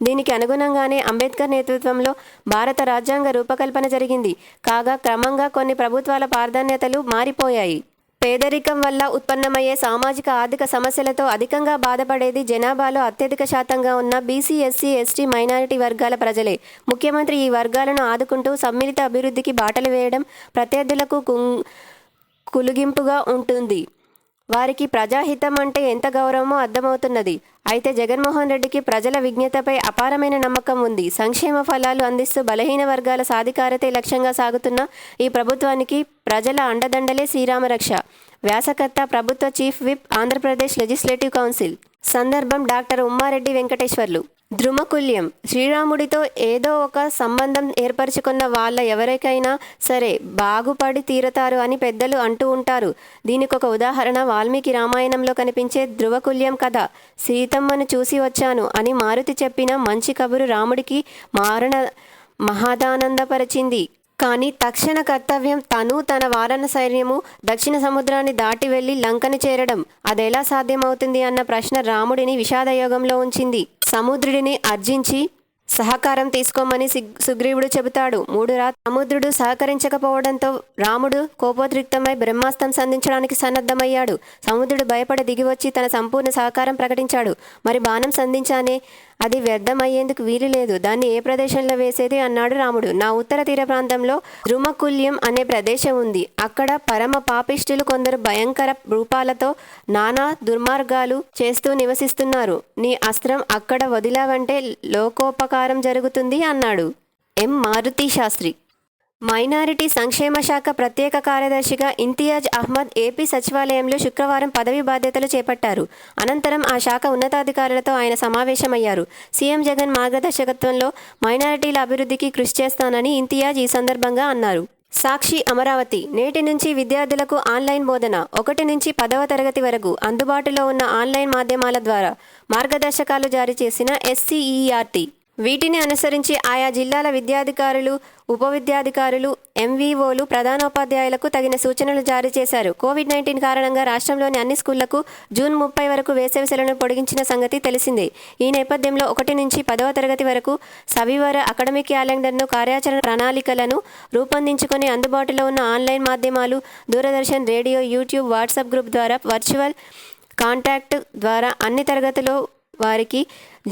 దీనికి అనుగుణంగానే అంబేద్కర్ నేతృత్వంలో భారత రాజ్యాంగ రూపకల్పన జరిగింది. కాగా క్రమంగా కొన్ని ప్రభుత్వాల ప్రాధాన్యతలు మారిపోయాయి. పేదరికం వల్ల ఉత్పన్నమయ్యే సామాజిక, ఆర్థిక సమస్యలతో అధికంగా బాధపడేది జనాభాలో అత్యధిక శాతంగా ఉన్న బీసీ, ఎస్సీ, ఎస్టీ, మైనారిటీ వర్గాల ప్రజలే. ముఖ్యమంత్రి ఈ వర్గాలను ఆదుకుంటూ సమ్మిళిత అభివృద్ధికి బాటలు వేయడం ప్రత్యర్థులకు కులుగింపుగా ఉంటుంది. వారికి ప్రజాహితం అంటే ఎంత గౌరవమో అర్థమవుతున్నది. అయితే జగన్మోహన్ రెడ్డికి ప్రజల విజ్ఞతపై అపారమైన నమ్మకం ఉంది. సంక్షేమ ఫలాలు అందిస్తూ బలహీన వర్గాల సాధికారతే లక్ష్యంగా సాగుతున్న ఈ ప్రభుత్వానికి ప్రజల అండదండలే శ్రీరామరక్ష. వ్యాసకర్త, ప్రభుత్వ chief whip, Andhra Pradesh legislative council. సందర్భం డాక్టర్ ఉమ్మారెడ్డి వెంకటేశ్వర్లు. ధ్రుమకుల్యం. శ్రీరాముడితో ఏదో ఒక సంబంధం ఏర్పరచుకున్న వాళ్ళ ఎవరికైనా సరే బాగుపడి తీరతారు అని పెద్దలు అంటూ ఉంటారు. దీనికి ఒక ఉదాహరణ వాల్మీకి రామాయణంలో కనిపించే ధ్రువకుల్యం కథ. సీతమ్మను చూసి వచ్చాను అని మారుతి చెప్పిన మంచి కబురు రాముడికి మహదానందపరిచింది. కానీ తక్షణ కర్తవ్యం తను, తన వారణ సైన్యము దక్షిణ సముద్రాన్ని దాటి వెళ్లి లంకని చేరడం. అదెలా సాధ్యమవుతుంది అన్న ప్రశ్న రాముడిని విషాదయోగంలో ఉంచింది. సముద్రుడిని అర్జించి సహకారం తీసుకోమని సుగ్రీవుడు చెబుతాడు. 3 రాత్రులు సముద్రుడు సహకరించకపోవడంతో రాముడు కోపోద్రిక్తమై బ్రహ్మాస్త్రం సంధించడానికి సన్నద్ధమయ్యాడు. సముద్రుడు భయపడి దిగివచ్చి తన సంపూర్ణ సహకారం ప్రకటించాడు. మరి బాణం సంధించానే అది వ్యర్థమయ్యేందుకు వీలు లేదు. దాన్ని ఏ ప్రదేశంలో వేసేది అన్నాడు రాముడు. నా ఉత్తర తీర ప్రాంతంలో ద్రుమకుల్యం అనే ప్రదేశం ఉంది. అక్కడ పరమ పాపిష్టులు కొందరు భయంకర రూపాలతో నానా దుర్మార్గాలు చేస్తూ నివసిస్తున్నారు. నీ అస్త్రం అక్కడ వదిలావంటే లోకోపకారం జరుగుతుంది అన్నాడు. మారుతి శాస్త్రి. మైనారిటీ సంక్షేమ శాఖ ప్రత్యేక కార్యదర్శిగా ఇంతియాజ్ అహ్మద్ ఏపీ సచివాలయంలో శుక్రవారం పదవి బాధ్యతలు చేపట్టారు. అనంతరం ఆ శాఖ ఉన్నతాధికారులతో ఆయన సమావేశమయ్యారు. సీఎం జగన్ మార్గదర్శకత్వంలో మైనారిటీల అభివృద్ధికి కృషి చేస్తానని ఇంతియాజ్ ఈ సందర్భంగా అన్నారు. సాక్షి అమరావతి. నేటి నుంచి విద్యార్థులకు ఆన్లైన్ బోధన. 1 నుంచి 10వ తరగతి వరకు అందుబాటులో ఉన్న ఆన్లైన్ మాధ్యమాల ద్వారా మార్గదర్శకాలు జారీ చేసిన ఎస్సీఈఆర్టీ. వీటిని అనుసరించి ఆయా జిల్లాల విద్యాధికారులు, ఉపవిద్యాధికారులు, ఎంవీఓలు, ప్రధానోపాధ్యాయులకు తగిన సూచనలు జారీ చేశారు. కోవిడ్-19 కారణంగా రాష్ట్రంలోని అన్ని స్కూళ్లకు జూన్ 30 వరకు వేసవి సెలవులను పొడిగించిన సంగతి తెలిసిందే. ఈ నేపథ్యంలో 1 నుంచి 10వ తరగతి వరకు సవివర అకాడమిక్ క్యాలెండర్ను, కార్యాచరణ ప్రణాళికలను రూపొందించుకొని అందుబాటులో ఉన్న ఆన్లైన్ మాధ్యమాలు, Doordarshan, radio, YouTube, WhatsApp group ద్వారా వర్చువల్ కాంటాక్ట్ ద్వారా అన్ని తరగతుల్లో వారికి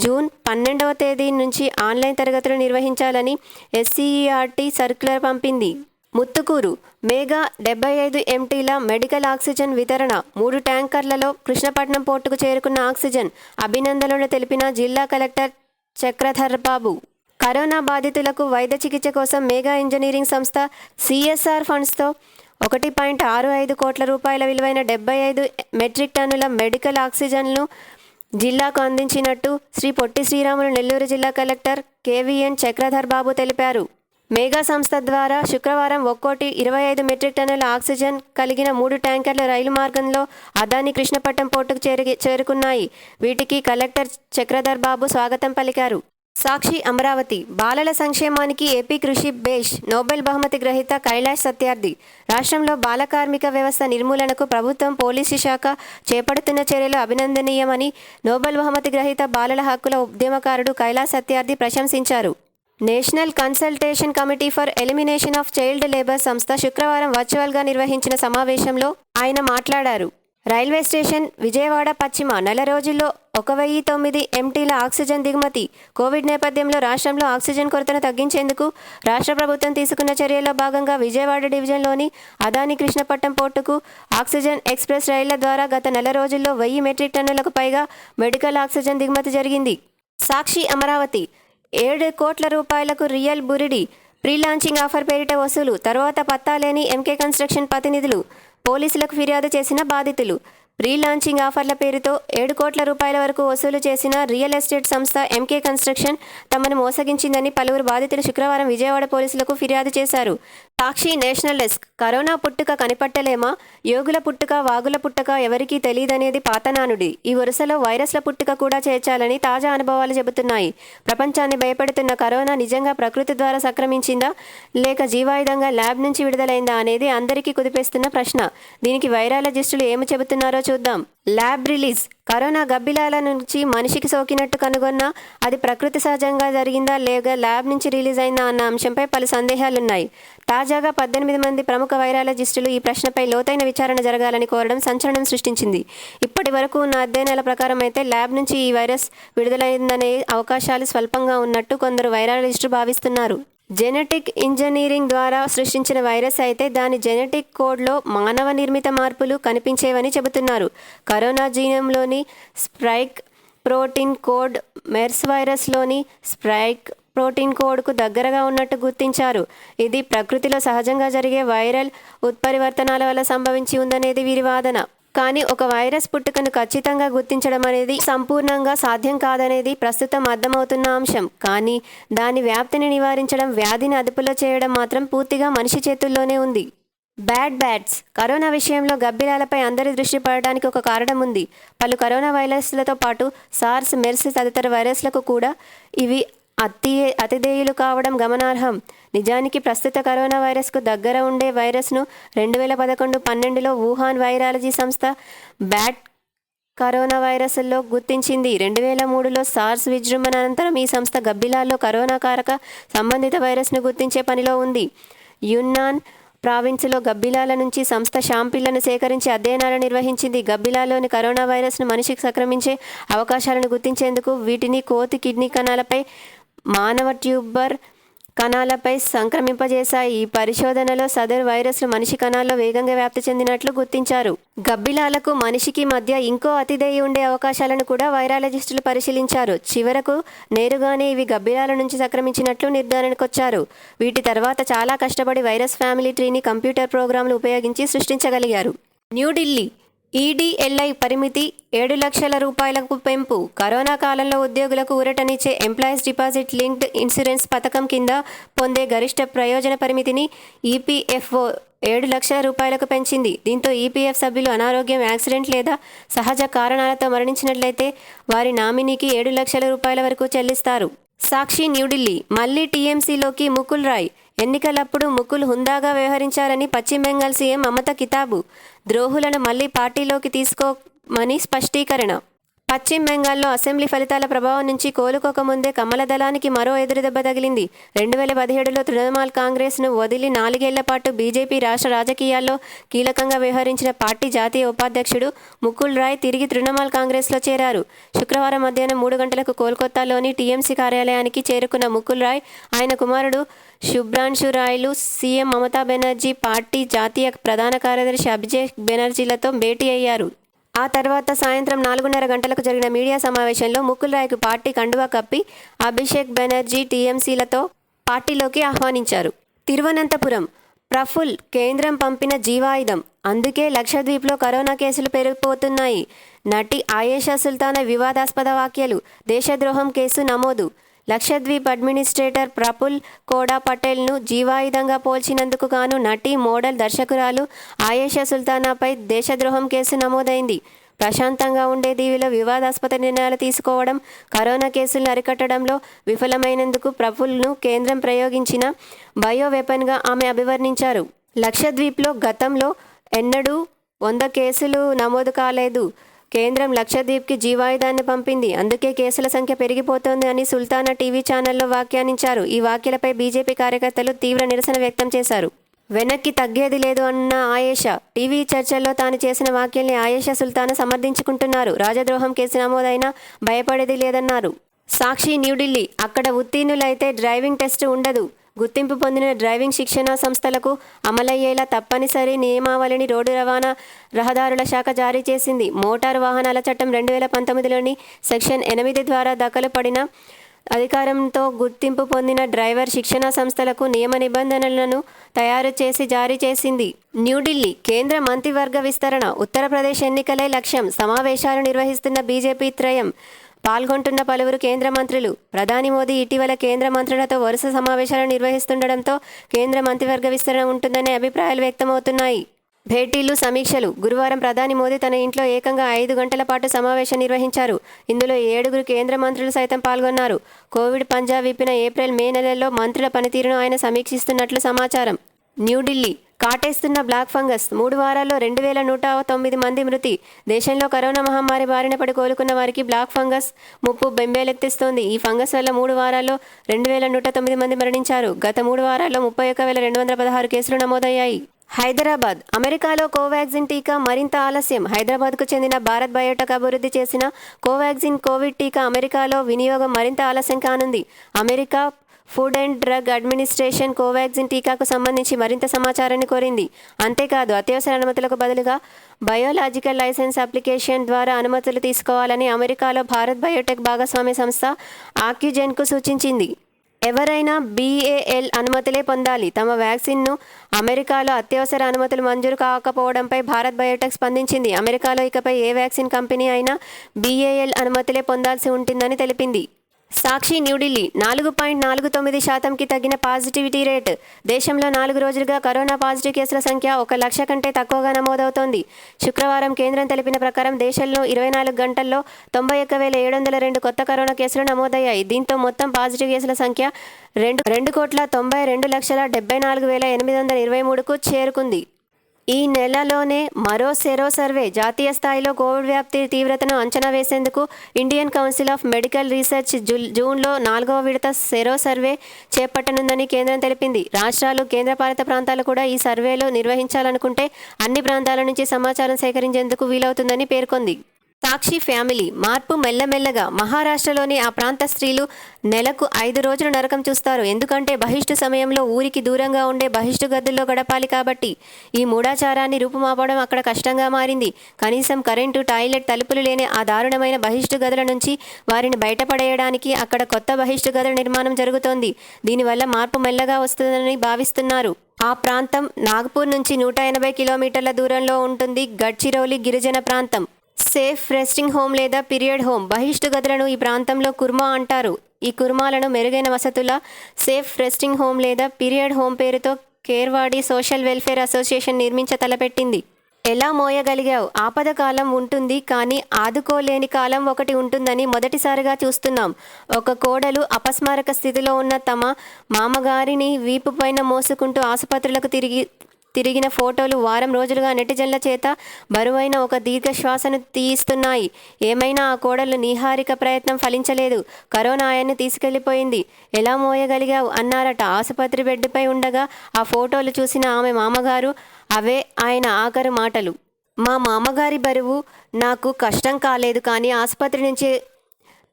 జూన్ 12వ తేదీ నుంచి ఆన్లైన్ తరగతులు నిర్వహించాలని ఎస్సీఈఆర్టీ సర్క్యులర్ పంపింది. ముత్తుకూరు. మేఘా 75 ఎంటీల మెడికల్ ఆక్సిజన్ వితరణ. 3 ట్యాంకర్లలో కృష్ణపట్నం పోర్టుకు చేరుకున్న ఆక్సిజన్. అభినందనలు తెలిపిన జిల్లా కలెక్టర్ చక్రధర్ బాబు. కరోనా బాధితులకు వైద్య చికిత్స కోసం మేఘా ఇంజనీరింగ్ సంస్థ సిఎస్ఆర్ ఫండ్స్తో 1.65 కోట్ల రూపాయల విలువైన 75 మెట్రిక్ టన్నుల మెడికల్ ఆక్సిజన్ను జిల్లాకు అందించినట్టు శ్రీ పొట్టి శ్రీరాములు నెల్లూరు జిల్లా కలెక్టర్ కేవీఎన్ చక్రధర్ బాబు తెలిపారు. మేఘా సంస్థ ద్వారా శుక్రవారం ఒక్కోటి 25 మెట్రిక్ టన్నుల ఆక్సిజన్ కలిగిన 3 ట్యాంకర్లు రైలు మార్గంలో అదాని కృష్ణపట్నం పోర్టుకు చేరుకున్నాయి. వీటికి కలెక్టర్ చక్రధర్ బాబు స్వాగతం పలికారు. సాక్షి అమరావతి. బాలల సంక్షేమానికి ఏపీ కృషి బేష్. నోబెల్ బహుమతి గ్రహీత కైలాష్ సత్యార్థి. రాష్ట్రంలో బాల కార్మిక వ్యవస్థ నిర్మూలనకు ప్రభుత్వం, పోలీసు శాఖ చేపడుతున్న చర్యలు అభినందనీయమని నోబెల్ బహుమతి గ్రహీత బాలల హక్కుల ఉద్యమకారుడు కైలాష్ సత్యార్థి ప్రశంసించారు. National consultation committee for elimination of child labour సంస్థ శుక్రవారం వర్చువల్గా నిర్వహించిన సమావేశంలో ఆయన మాట్లాడారు. రైల్వే స్టేషన్ విజయవాడ పశ్చిమ. నెల రోజుల్లో 1009 ఎంటీల ఆక్సిజన్ దిగుమతి. కోవిడ్ నేపథ్యంలో రాష్ట్రంలో ఆక్సిజన్ కొరతను తగ్గించేందుకు రాష్ట్ర ప్రభుత్వం తీసుకున్న చర్యల్లో భాగంగా విజయవాడ డివిజన్లోని అదాని కృష్ణపట్నం పోర్టుకు ఆక్సిజన్ ఎక్స్ప్రెస్ రైళ్ల ద్వారా గత నెల రోజుల్లో 1000 మెట్రిక్ టన్నులకు పైగా మెడికల్ ఆక్సిజన్ దిగుమతి జరిగింది. సాక్షి అమరావతి. 7 కోట్ల రూపాయలకు రియల్ బురిడి. ప్రీ లాంచింగ్ ఆఫర్ పేరిట వసూలు. తర్వాత పత్తాలేని ఎంకే కన్స్ట్రక్షన్ ప్రతినిధులు. పోలీసులకు ఫిర్యాదు చేసిన బాధితులు. ప్రీ లాంచింగ్ ఆఫర్ల పేరుతో 7 కోట్ల రూపాయల వరకు వసూలు చేసిన రియల్ ఎస్టేట్ సంస్థ ఎంకే కన్స్ట్రక్షన్ తమను మోసగించిందని పలువురు బాధితులు శుక్రవారం విజయవాడ పోలీసులకు ఫిర్యాదు చేశారు. సాక్షి నేషనల్ డెస్క్. కరోనా పుట్టుక కనిపెట్టలేమా? యోగుల పుట్టుక, వాగుల పుట్టుక ఎవరికీ తెలియదనేది పాతనానుడి. ఈ వరుసలో వైరస్ల పుట్టుక కూడా చేర్చాలని తాజా అనుభవాలు చెబుతున్నాయి. ప్రపంచాన్ని భయపెడుతున్న కరోనా నిజంగా ప్రకృతి ద్వారా సంక్రమించిందా, లేక జీవాయుధంగా ల్యాబ్ నుంచి విడుదలైందా అనేది అందరికీ కుదిపేస్తున్న ప్రశ్న. దీనికి వైరాలజిస్టులు ఏమి చెబుతున్నారో చూద్దాం. Lab release. కరోనా గబ్బిలాల నుంచి మనిషికి సోకినట్టు కనుగొన్నా అది ప్రకృతి సహజంగా జరిగిందా లేక ల్యాబ్ నుంచి రిలీజ్ అయిందా అన్న అంశంపై పలు సందేహాలున్నాయి. తాజాగా 18 మంది ప్రముఖ వైరాలజిస్టులు ఈ ప్రశ్నపై లోతైన విచారణ జరగాలని కోరడం సంచలనం సృష్టించింది. ఇప్పటి వరకు ఉన్న అధ్యయనాల ప్రకారం అయితే ల్యాబ్ నుంచి ఈ వైరస్ విడుదలైందనే అవకాశాలు స్వల్పంగా ఉన్నట్టు కొందరు వైరాలజిస్టులు భావిస్తున్నారు. జెనెటిక్ ఇంజనీరింగ్ ద్వారా సృష్టించిన వైరస్ అయితే దాని జెనెటిక్ కోడ్లో మానవ నిర్మిత మార్పులు కనిపించేవని చెబుతున్నారు. కరోనా జీనంలోని స్పైక్ ప్రోటీన్ కోడ్ మెర్స్ వైరస్లోని స్పైక్ ప్రోటీన్ కోడ్కు దగ్గరగా ఉన్నట్టు గుర్తించారు. ఇది ప్రకృతిలో సహజంగా జరిగే వైరల్ ఉత్పరివర్తనాల వల్ల సంభవించి ఉందనేది వీరి వాదన. కానీ ఒక వైరస్ పుట్టుకను ఖచ్చితంగా గుర్తించడం అనేది సంపూర్ణంగా సాధ్యం కాదనేది ప్రస్తుతం అర్థమవుతున్న అంశం. కానీ దాని వ్యాప్తిని నివారించడం, వ్యాధిని అదుపులో చేయడం మాత్రం పూర్తిగా మనిషి చేతుల్లోనే ఉంది. Bad bats. కరోనా విషయంలో గబ్బిలాలపై అందరి దృష్టి పడడానికి ఒక కారణం ఉంది. పలు కరోనా వైరస్లతో పాటు సార్స్, మెర్స్ తదితర వైరస్లకు కూడా ఇవి అతిధేయులు కావడం గమనార్హం. నిజానికి ప్రస్తుత కరోనా వైరస్కు దగ్గర ఉండే వైరస్ను 2011-12లో వుహాన్ వైరాలజీ సంస్థ బ్యాట్ కరోనా వైరస్లో గుర్తించింది. 2003లో సార్స్ విజృంభణ అనంతరం ఈ సంస్థ గబ్బిలాల్లో కరోనా కారక సంబంధిత వైరస్ను గుర్తించే పనిలో ఉంది. యున్నాన్ ప్రావిన్సులో గబ్బిలాల నుంచి సంస్థ షాంపిళ్లను సేకరించి అధ్యయనాలు నిర్వహించింది. గబ్బిలాలోని కరోనా వైరస్ను మనిషికి సంక్రమించే అవకాశాలను గుర్తించేందుకు వీటిని కోతి కిడ్నీ కణాలపై, మానవ ట్యూబర్ కణాలపై సంక్రమింపజేశాయి. ఈ పరిశోధనలో సదరు వైరస్లు మనిషి కణాల్లో వేగంగా వ్యాప్తి చెందినట్లు గుర్తించారు. గబ్బిలాలకు మనిషికి మధ్య ఇంకో అతిథేయి ఉండే అవకాశాలను కూడా వైరాలజిస్టులు పరిశీలించారు. చివరకు నేరుగానే ఇవి గబ్బిలాల నుంచి సంక్రమించినట్లు నిర్ధారణకొచ్చారు. వీటి తర్వాత చాలా కష్టపడి వైరస్ ఫ్యామిలీ ట్రీని కంప్యూటర్ ప్రోగ్రాంలు ఉపయోగించి సృష్టించగలిగారు. న్యూఢిల్లీ ఈడీఎల్ఐ పరిమితి 7 లక్షల రూపాయలకు పెంపు. కరోనా కాలంలో ఉద్యోగులకు ఊరటనిచ్చే ఎంప్లాయీస్ డిపాజిట్ లింక్డ్ ఇన్సూరెన్స్ పథకం కింద పొందే గరిష్ట ప్రయోజన పరిమితిని ఈపీఎఫ్ఓ 7 లక్షల రూపాయలకు పెంచింది. దీంతో ఈపీఎఫ్ సభ్యులు అనారోగ్యం, యాక్సిడెంట్ లేదా సహజ కారణాలతో మరణించినట్లయితే వారి నామినీకి 7 లక్షల రూపాయల వరకు చెల్లిస్తారు. సాక్షి న్యూఢిల్లీ మళ్లీ టీఎంసీలోకి ముకుల్ రాయ్. ఎన్నికలప్పుడు ముకుల్ హుందాగా వ్యవహరించారని పశ్చిమ బెంగాల్ సీఎం మమతా కితాబు. ద్రోహులను మళ్లీ పార్టీలోకి తీసుకోమని స్పష్టీకరణ. పశ్చిమ బెంగాల్లో అసెంబ్లీ ఫలితాల ప్రభావం నుంచి కోలుకోకముందే కమల దళానికి మరో ఎదురుదెబ్బ తగిలింది. 2017లో తృణమూల్ కాంగ్రెస్ను వదిలి 4 ఏళ్ల పాటు బీజేపీ రాష్ట్ర రాజకీయాల్లో కీలకంగా వ్యవహరించిన పార్టీ జాతీయ ఉపాధ్యక్షుడు ముకుల్ రాయ్ తిరిగి తృణమూల్ కాంగ్రెస్లో చేరారు. శుక్రవారం మధ్యాహ్నం 3 గంటలకు కోల్కతాలోని టీఎంసీ కార్యాలయానికి చేరుకున్న ముకుల్ రాయ్, ఆయన కుమారుడు శుభ్రాంశు రాయ్లు సీఎం మమతా బెనర్జీ, పార్టీ జాతీయ ప్రధాన కార్యదర్శి అభిషేక్ బెనర్జీలతో భేటీ అయ్యారు. ఆ తర్వాత సాయంత్రం 4:30 గంటలకు జరిగిన మీడియా సమావేశంలో ముకుల్ రాయ్కు పార్టీ కండువా కప్పి అభిషేక్ బెనర్జీ టీఎంసీలతో పార్టీలోకి ఆహ్వానించారు. తిరువనంతపురం ప్రఫుల్ కేంద్రం పంపిన జీవాయుధం. అందుకే లక్షద్వీప్లో కరోనా కేసులు పెరిగిపోతున్నాయి. నటి ఆయేషా సుల్తానా వివాదాస్పద వ్యాఖ్యలు, దేశద్రోహం కేసు నమోదు. లక్షద్వీప్ అడ్మినిస్ట్రేటర్ ప్రఫుల్ కోడా పటేల్ను జీవాయుధంగా పోల్చినందుకు గాను నటి, మోడల్, దర్శకురాలు ఆయేషా సుల్తానాపై దేశద్రోహం కేసు నమోదైంది. ప్రశాంతంగా ఉండే దీవిలో వివాదాస్పద నిర్ణయాలు తీసుకోవడం, కరోనా కేసులను అరికట్టడంలో విఫలమైనందుకు ప్రఫుల్ను కేంద్రం ప్రయోగించిన బయో వెపన్గా ఆమె అభివర్ణించారు. లక్షద్వీప్లో గతంలో ఎన్నడూ 100 కేసులు నమోదు కాలేదు. కేంద్రం లక్షద్వీప్కి జీవాయుధాన్ని పంపింది. అందుకే కేసుల సంఖ్య పెరిగిపోతోంది అని సుల్తానా టీవీ ఛానల్లో వ్యాఖ్యానించారు. ఈ వ్యాఖ్యలపై బీజేపీ కార్యకర్తలు తీవ్ర నిరసన వ్యక్తం చేశారు. వెనక్కి తగ్గేది లేదు అన్న ఆయేషా. టీవీ చర్చల్లో తాను చేసిన వ్యాఖ్యల్ని ఆయేషా సుల్తానా సమర్థించుకుంటున్నారు. రాజద్రోహం కేసు నమోదైనా భయపడేది లేదన్నారు. సాక్షి న్యూఢిల్లీ అక్కడ ఉత్తీర్ణులైతే డ్రైవింగ్ టెస్ట్ ఉండదు. గుర్తింపు పొందిన డ్రైవింగ్ శిక్షణా సంస్థలకు అమలయ్యేలా తప్పనిసరి నియమావళిని రోడ్డు రవాణా రహదారుల శాఖ జారీ చేసింది. మోటారు వాహనాల చట్టం 2019లోని సెక్షన్ 8 ద్వారా దాఖలు పడిన అధికారంతో గుర్తింపు పొందిన డ్రైవర్ శిక్షణా సంస్థలకు నియమ నిబంధనలను తయారు చేసి జారీ చేసింది. న్యూఢిల్లీ కేంద్ర మంత్రివర్గ విస్తరణ. ఉత్తరప్రదేశ్ ఎన్నికలే లక్ష్యం. సమావేశాలు నిర్వహిస్తున్న బీజేపీ త్రయం. పాల్గొంటున్న పలువురు కేంద్ర మంత్రులు. ప్రధాని మోదీ ఇటీవల కేంద్ర మంత్రులతో వరుస సమావేశాలు నిర్వహిస్తుండటంతో కేంద్ర మంత్రివర్గ విస్తరణ ఉంటుందనే అభిప్రాయాలు వ్యక్తమవుతున్నాయి. భేటీలు, సమీక్షలు. గురువారం ప్రధాని మోదీ తన ఇంట్లో ఏకంగా 5 గంటల పాటు సమావేశం నిర్వహించారు. ఇందులో 7 కేంద్ర మంత్రులు సైతం పాల్గొన్నారు. కోవిడ్ పంజా విప్పిన ఏప్రిల్, మే నెలల్లో మంత్రుల పనితీరును ఆయన సమీక్షిస్తున్నట్లు సమాచారం. New Delhi కాటేస్తున్న black fungus. 3 వారాల్లో 2109 మంది మృతి. దేశంలో కరోనా మహమ్మారి బారిన పడి కోలుకున్న వారికి బ్లాక్ ఫంగస్ ముప్పు బెంబేలెత్తిస్తోంది. ఈ ఫంగస్ వల్ల 3 వారాల్లో 2109 మంది మరణించారు. గత 3 వారాల్లో 31,216 కేసులు నమోదయ్యాయి. హైదరాబాద్ అమెరికాలో కోవాక్సిన్ టీకా మరింత ఆలస్యం. హైదరాబాద్కు చెందిన భారత్ బయోటెక్ అభివృద్ధి చేసిన కోవాక్సిన్ కోవిడ్ టీకా అమెరికాలో వినియోగం మరింత ఆలస్యం కానుంది. America food and drug administration Covaxin టీకాకు సంబంధించి మరింత సమాచారాన్ని కోరింది. అంతేకాదు అత్యవసర అనుమతులకు బదులుగా బయోలాజికల్ లైసెన్స్ అప్లికేషన్ ద్వారా అనుమతులు తీసుకోవాలని అమెరికాలో భారత్ బయోటెక్ భాగస్వామ్య సంస్థ ఆక్యుజెన్కు సూచించింది. ఎవరైనా BAL అనుమతులే పొందాలి. తమ వ్యాక్సిన్ను అమెరికాలో అత్యవసర అనుమతులు మంజూరు కాకపోవడంపై భారత్ బయోటెక్ స్పందించింది. అమెరికాలో ఇకపై ఏ వ్యాక్సిన్ కంపెనీ అయినా BAL అనుమతులే పొందాల్సి ఉంటుందని తెలిపింది. సాక్షి న్యూఢిల్లీ 4.49%కి తగ్గిన పాజిటివిటీ రేట్. దేశంలో 4 రోజులుగా కరోనా పాజిటివ్ కేసుల సంఖ్య 1 లక్ష కంటే తక్కువగా నమోదవుతోంది. శుక్రవారం కేంద్రం తెలిపిన ప్రకారం దేశంలో 24 గంటల్లో 91,702 కొత్త కరోనా కేసులు నమోదయ్యాయి. దీంతో మొత్తం పాజిటివ్ కేసుల సంఖ్య 2,92,74,823కు చేరుకుంది. ఈ నెలలోనే మరో సెరో సర్వే జాతీయ స్థాయిలో కోవిడ్ వ్యాప్తి తీవ్రతను అంచనా వేసేందుకు Indian council of medical research జూన్లో 4వ విడత సెరో సర్వే చేపట్టనుందని కేంద్రం తెలిపింది. రాష్ట్రాలు, కేంద్రపాలిత ప్రాంతాలు కూడా ఈ సర్వేలు నిర్వహించాలనుకుంటే అన్ని ప్రాంతాల నుంచి సమాచారం సేకరించేందుకు వీలవుతుందని పేర్కొంది. సాక్షి ఫ్యామిలీ మార్పు మెల్లమెల్లగా మహారాష్ట్రలోని ఆ ప్రాంత స్త్రీలు నెలకు 5 రోజులు నరకం చూస్తారు. ఎందుకంటే బహిష్టు సమయంలో ఊరికి దూరంగా ఉండే బహిష్టు గదుల్లో గడపాలి కాబట్టి. ఈ మూఢాచారాన్ని రూపుమాపడం అక్కడ కష్టంగా మారింది. కనీసం కరెంటు, టాయిలెట్, తలుపులు లేని ఆ దారుణమైన బహిష్టు గదుల నుంచి వారిని బయటపడేయడానికి అక్కడ కొత్త బహిష్టు గదుల నిర్మాణం జరుగుతోంది. దీనివల్ల మార్పు మెల్లగా వస్తుందని భావిస్తున్నారు. ఆ ప్రాంతం నాగపూర్ నుంచి 180 కిలోమీటర్ల దూరంలో ఉంటుంది. గడ్చిరోలి గిరిజన ప్రాంతం. సేఫ్ రెస్టింగ్ హోమ్ లేదా పీరియడ్ హోమ్ బహిష్టు గదులను ఈ ప్రాంతంలో కుర్మా అంటారు. ఈ కుర్మాలను మెరుగైన వసతుల సేఫ్ రెస్టింగ్ హోమ్ లేదా పీరియడ్ హోమ్ పేరుతో కేర్వాడి సోషల్ వెల్ఫేర్ అసోసియేషన్ నిర్మించ తలపెట్టింది. ఎలా మోయగలిగావు? ఆపద కాలం ఉంటుంది, కానీ ఆదుకోలేని కాలం ఒకటి ఉంటుందని మొదటిసారిగా చూస్తున్నాం. ఒక కోడలు అపస్మారక స్థితిలో ఉన్న తమ మామగారిని వీపు పైన మోసుకుంటూ ఆసుపత్రులకు తిరిగిన ఫోటోలు వారం రోజులుగా నెటిజన్ల చేత బరువైన ఒక దీర్ఘశ్వాసను తీయిస్తున్నాయి. ఏమైనా ఆ కోడలు నీహారిక ప్రయత్నం ఫలించలేదు. కరోనా ఆయన్ని తీసుకెళ్లిపోయింది. ఎలా మోయగలిగావు అన్నారట ఆసుపత్రి బెడ్పై ఉండగా ఆ ఫోటోలు చూసిన ఆమె మామగారు. అవే ఆయన ఆఖరు మాటలు. మా మామగారి బరువు నాకు కష్టం కాలేదు, కానీ ఆసుపత్రి నుంచి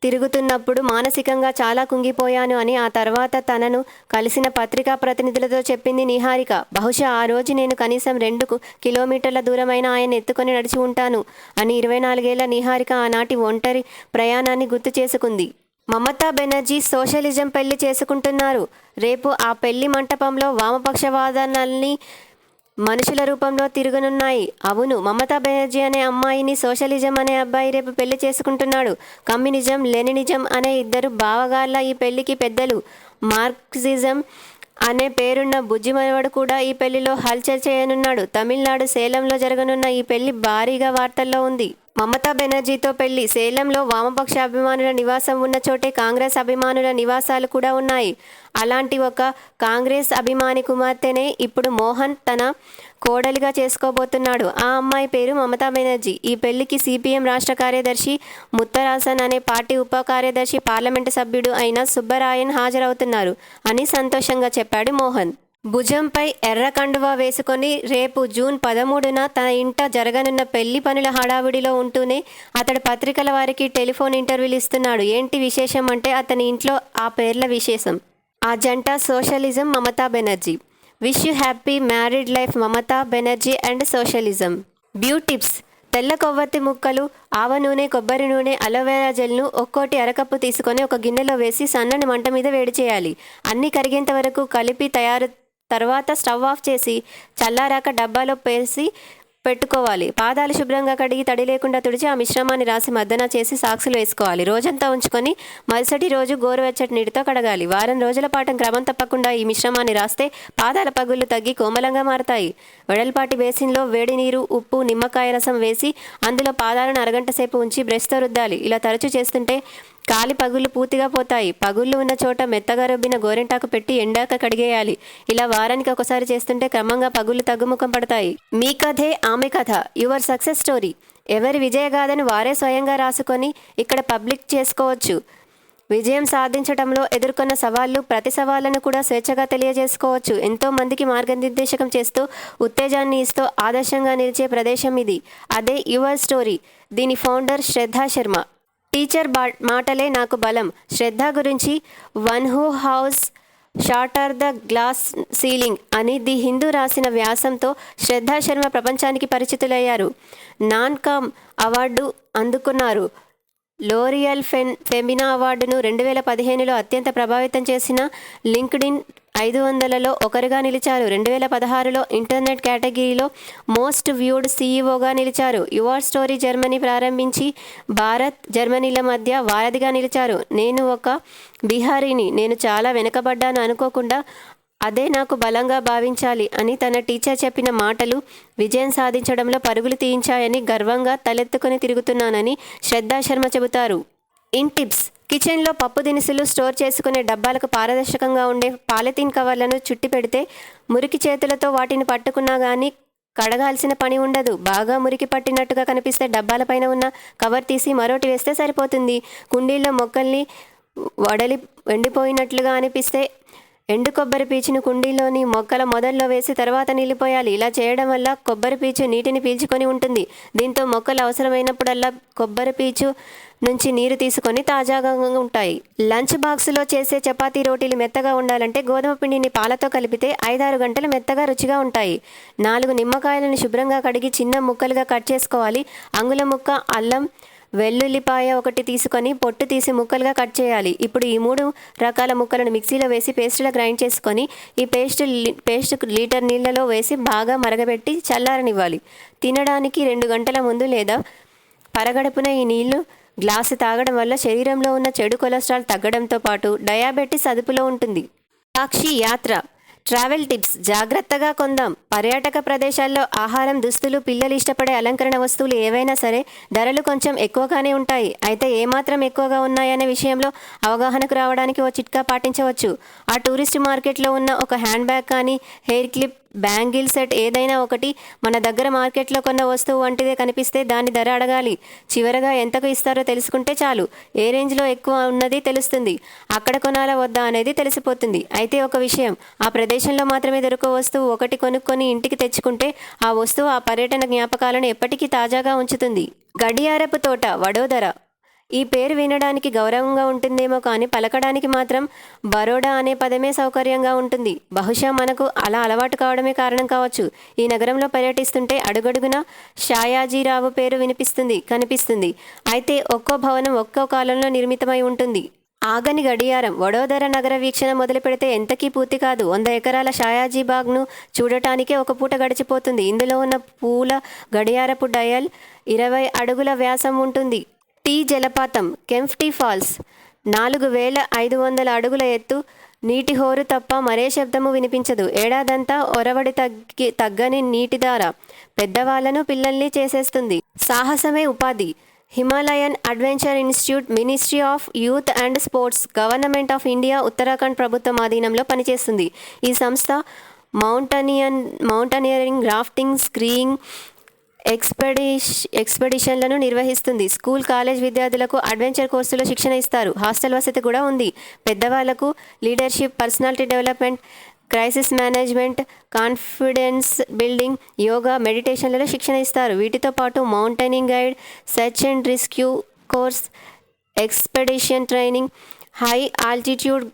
తిరుగుతున్నప్పుడు మానసికంగా చాలా కుంగిపోయాను అని ఆ తర్వాత తనను కలిసిన పత్రికా ప్రతినిధులతో చెప్పింది నిహారిక. బహుశా ఆ రోజు నేను కనీసం 2 కిలోమీటర్ల దూరమైన ఆయన ఎత్తుకొని నడిచి ఉంటాను అని 24 ఏళ్ల నిహారిక ఆనాటి ఒంటరి ప్రయాణాన్ని గుర్తు చేసుకుంది. మమతా బెనర్జీ సోషలిజం పెళ్లి చేసుకుంటున్నారు. రేపు ఆ పెళ్లి మంటపంలో వామపక్ష వాదనల్ని మనుషుల రూపంలో తిరగనున్నాయి. అవును, మమతా బెనర్జీ అనే అమ్మాయిని సోషలిజం అనే అబ్బాయి రేపు పెళ్లి చేసుకుంటున్నాడు. కమ్యూనిజం, లెనినిజం అనే 2 బావగాళ్ల ఈ పెళ్లికి పెద్దలు. మార్క్సిజం అనే పేరున్న బుజ్జిమనవడు కూడా ఈ పెళ్లిలో హల్చల్ చేయనున్నాడు. తమిళనాడు సేలంలో జరగనున్న ఈ పెళ్లి భారీగా వార్తల్లో ఉంది. మమతా బెనర్జీతో పెళ్లి. సేలంలో వామపక్ష అభిమానుల నివాసం ఉన్న చోటే కాంగ్రెస్ అభిమానుల నివాసాలు కూడా ఉన్నాయి. అలాంటి ఒక కాంగ్రెస్ అభిమాని కుమార్తెనే ఇప్పుడు మోహన్ తన కోడలిగా చేసుకోబోతున్నాడు. ఆ అమ్మాయి పేరు మమతా బెనర్జీ. ఈ పెళ్లికి సిపిఎం రాష్ట్ర కార్యదర్శి ముత్తరాసన్ అనే పార్టీ ఉప కార్యదర్శి, పార్లమెంటు సభ్యుడు అయిన సుబ్బరాయన్ హాజరవుతున్నారు అని సంతోషంగా చెప్పాడు మోహన్. భుజంపై ఎర్ర కండువా వేసుకొని రేపు జూన్ 13న తన ఇంట జరగనున్న పెళ్లి పనుల హడావుడిలో ఉంటూనే అతడు పత్రికల వారికి టెలిఫోన్ ఇంటర్వ్యూలు ఇస్తున్నాడు. ఏంటి విశేషం అంటే అతని ఇంట్లో ఆ పేర్ల విశేషం. ఆ జంట socialism, Mamata Banerjee. Wish you happy married life Mamata Banerjee and socialism. Tips. తెల్ల కొవ్వొత్తి ముక్కలు, ఆవ నూనె, కొబ్బరి నూనె, అలోవెరా జెల్ను ఒక్కోటి అరకప్పు తీసుకొని ఒక గిన్నెలో వేసి సన్నని మంట మీద వేడి చేయాలి. అన్నీ కరిగేంత వరకు కలిపి తర్వాత స్టవ్ ఆఫ్ చేసి చల్లారాక డబ్బాలో వేసి పెట్టుకోవాలి. పాదాలు శుభ్రంగా కడిగి తడి లేకుండా తుడిచి ఆ మిశ్రమాన్ని రాసి మద్దన చేసి సాక్సులు వేసుకోవాలి. రోజంతా ఉంచుకొని మరుసటి రోజు గోరువెచ్చటి నీటితో కడగాలి. వారం రోజుల పాటు క్రమం తప్పకుండా ఈ మిశ్రమాన్ని రాస్తే పాదాల పగుళ్ళు తగ్గి కోమలంగా మారతాయి. వెడల్పాటి బేసిన్లో వేడి నీరు, ఉప్పు, నిమ్మకాయ రసం వేసి అందులో పాదాలను అరగంట సేపు ఉంచి బ్రష్తో రుద్దాలి. ఇలా తరచూ చేస్తుంటే కాలి పగుళ్ళు పూర్తిగా పోతాయి. పగుళ్ళు ఉన్న చోట మెత్తగా రుబ్బిన గోరింటాకు పెట్టి ఎండాక కడిగేయాలి. ఇలా వారానికి ఒకసారి చేస్తుంటే క్రమంగా పగుళ్ళు తగ్గుముఖం పడతాయి. మీ కథే ఆమె కథ. Your success story. ఎవరి విజయగాథను వారే స్వయంగా రాసుకొని ఇక్కడ పబ్లిక్ చేసుకోవచ్చు. విజయం సాధించడంలో ఎదుర్కొన్న సవాళ్లు, ప్రతి సవాళ్లను కూడా స్వేచ్ఛగా తెలియజేసుకోవచ్చు. ఎంతో మందికి మార్గనిర్దేశకం చేస్తూ, ఉత్తేజాన్ని ఇస్తూ ఆదర్శంగా నిలిచే ప్రదేశం ఇది. అదే యువర్ స్టోరీ. దీని ఫౌండర్ శ్రద్ధా శర్మ. టీచర్ మాటలే నాకు బలం. శ్రద్ధ గురించి one who house shatter the glass ceiling అని ది హిందూ రాసిన వ్యాసంతో శ్రద్ధా శర్మ ప్రపంచానికి పరిచితులయ్యారు. నాన్కామ్ అవార్డు అందుకున్నారు. లోరియల్ ఫెమినా అవార్డును 2015లో అత్యంత ప్రభావితం చేసిన లింక్డ్ఇన్ 500లో ఒకరుగా నిలిచారు. 2016లో ఇంటర్నెట్ కేటగిరీలో మోస్ట్ వ్యూడ్ సీఈఓగా నిలిచారు. యువర్ స్టోరీ జర్మనీ ప్రారంభించి భారత్, జర్మనీల మధ్య వారధిగా నిలిచారు. నేను ఒక బిహారీని, నేను చాలా వెనుకబడ్డాను అనుకోకుండా అదే నాకు బలంగా భావించాలి అని తన టీచర్ చెప్పిన మాటలు విజయం సాధించడంలో పరుగులు తీయించాయని గర్వంగా తలెత్తుకొని తిరుగుతున్నానని శ్రద్ధా శర్మ చెబుతారు. టిప్స్. కిచెన్లో పప్పు దినుసులు స్టోర్ చేసుకునే డబ్బాలకు పారదర్శకంగా ఉండే పాలిథీన్ కవర్లను చుట్టి పెడితే మురికి చేతులతో వాటిని పట్టుకున్నా కానీ కడగాల్సిన పని ఉండదు. బాగా మురికి పట్టినట్టుగా కనిపిస్తే డబ్బాలపైన ఉన్న కవర్ తీసి మరోటి వేస్తే సరిపోతుంది. కుండీల్లో మొక్కల్ని వడలి ఎండిపోయినట్లుగా అనిపిస్తే ఎండు కొబ్బరి పీచును కుండీలోని మొక్కల మొదల్లో వేసి తర్వాత నిలిపోయాలి. ఇలా చేయడం వల్ల కొబ్బరి పీచు నీటిని పీల్చుకొని ఉంటుంది. దీంతో మొక్కలు అవసరమైనప్పుడల్లా కొబ్బరి పీచు నుంచి నీరు తీసుకొని తాజాగా ఉంటాయి. లంచ్ బాక్సులో చేసే చపాతీ రోటీలు మెత్తగా ఉండాలంటే గోధుమ పిండిని పాలతో కలిపితే 5-6 గంటలు మెత్తగా రుచిగా ఉంటాయి. 4 నిమ్మకాయలను శుభ్రంగా కడిగి చిన్న ముక్కలుగా కట్ చేసుకోవాలి. అంగుళం ముక్క అల్లం వెల్లుల్లిపాయ ఒకటి తీసుకొని పొట్టు తీసి ముక్కలుగా కట్ చేయాలి. ఇప్పుడు ఈ 3 రకాల ముక్కలను మిక్సీలో వేసి పేస్టులా గ్రైండ్ చేసుకొని ఈ పేస్ట్ లీటర్ నీళ్ళలో వేసి బాగా మరగబెట్టి చల్లారనివ్వాలి. తినడానికి 2 గంటల ముందు లేదా పరగడుపున ఈ నీళ్లు గ్లాసు తాగడం వల్ల శరీరంలో ఉన్న చెడు కొలెస్ట్రాల్ తగ్గడంతో పాటు డయాబెటీస్ అదుపులో ఉంటుంది. సాక్షి యాత్ర ట్రావెల్ టిప్స్ జాగ్రత్తగా కొందాం. పర్యాటక ప్రదేశాల్లో ఆహారం, దుస్తులు, పిల్లలు ఇష్టపడే అలంకరణ వస్తువులు ఏవైనా సరే ధరలు కొంచెం ఎక్కువగానే ఉంటాయి. అయితే ఏమాత్రం ఎక్కువగా ఉన్నాయనే విషయంలో అవగాహనకు రావడానికి ఓ చిట్కా పాటించవచ్చు. ఆ టూరిస్ట్ మార్కెట్లో ఉన్న ఒక హ్యాండ్ బ్యాగ్ కానీ, హెయిర్ క్లిప్, బ్యాంగిల్ సెట్ ఏదైనా ఒకటి మన దగ్గర మార్కెట్లో కొన్న వస్తువు వంటిదే కనిపిస్తే దాని ధర అడగాలి. చివరగా ఎంతకు ఇస్తారో తెలుసుకుంటే చాలు. ఏ రేంజ్లో ఎక్కువ ఉన్నది తెలుస్తుంది. అక్కడ కొనాలా వద్దా అనేది తెలిసిపోతుంది. అయితే ఒక విషయం, ఆ ప్రదేశంలో మాత్రమే దొరికే వస్తువు ఒకటి కొనుక్కొని ఇంటికి తెచ్చుకుంటే ఆ వస్తువు ఆ పర్యటన జ్ఞాపకాలను ఎప్పటికీ తాజాగా ఉంచుతుంది. గడియారపు తోట వడోదర. ఈ పేరు వినడానికి గౌరవంగా ఉంటుందేమో కానీ పలకడానికి మాత్రం బరోడా అనే పదమే సౌకర్యంగా ఉంటుంది. బహుశా మనకు అలా అలవాటు కావడమే కారణం కావచ్చు. ఈ నగరంలో పర్యటిస్తుంటే అడుగడుగున షాయాజీరావు పేరు కనిపిస్తుంది. అయితే ఒక్కో భవనం ఒక్కో కాలంలో నిర్మితమై ఉంటుంది. ఆగని గడియారం. వడోదర నగర వీక్షణ మొదలు పెడితే ఎంతకీ పూర్తి కాదు. 100 ఎకరాల షాయాజీ బాగ్ను చూడటానికే ఒక పూట గడిచిపోతుంది. ఇందులో ఉన్న పూల గడియారపు డయల్ 20 అడుగుల వ్యాసం ఉంటుంది. టీ జలపాతం కెంప్టీ ఫాల్స్ 4500 అడుగుల ఎత్తు. నీటి హోరు తప్ప మరే శబ్దము వినిపించదు. ఏడాదంతా ఒరవడి తగ్గని నీటిధార పెద్దవాళ్లను పిల్లల్ని చేసేస్తుంది. సాహసమే ఉపాధి. Himalayan adventure institute ministry of youth and sports government of India Uttarakhand ప్రభుత్వం ఆధీనంలో పనిచేస్తుంది. ఈ సంస్థ మౌంటనియరింగ్, రాఫ్టింగ్, స్కీయింగ్ ఎక్స్పెడిషన్లను నిర్వహిస్తుంది. స్కూల్, కాలేజ్ విద్యార్థులకు అడ్వెంచర్ కోర్సులో శిక్షణ ఇస్తారు. హాస్టల్ వసతి కూడా ఉంది. పెద్దవాళ్లకు leadership, personality development, crisis management, confidence building, yoga, మెడిటేషన్లలో శిక్షణ ఇస్తారు. వీటితో పాటు mountaineering guide, search and rescue course, expedition training, high altitude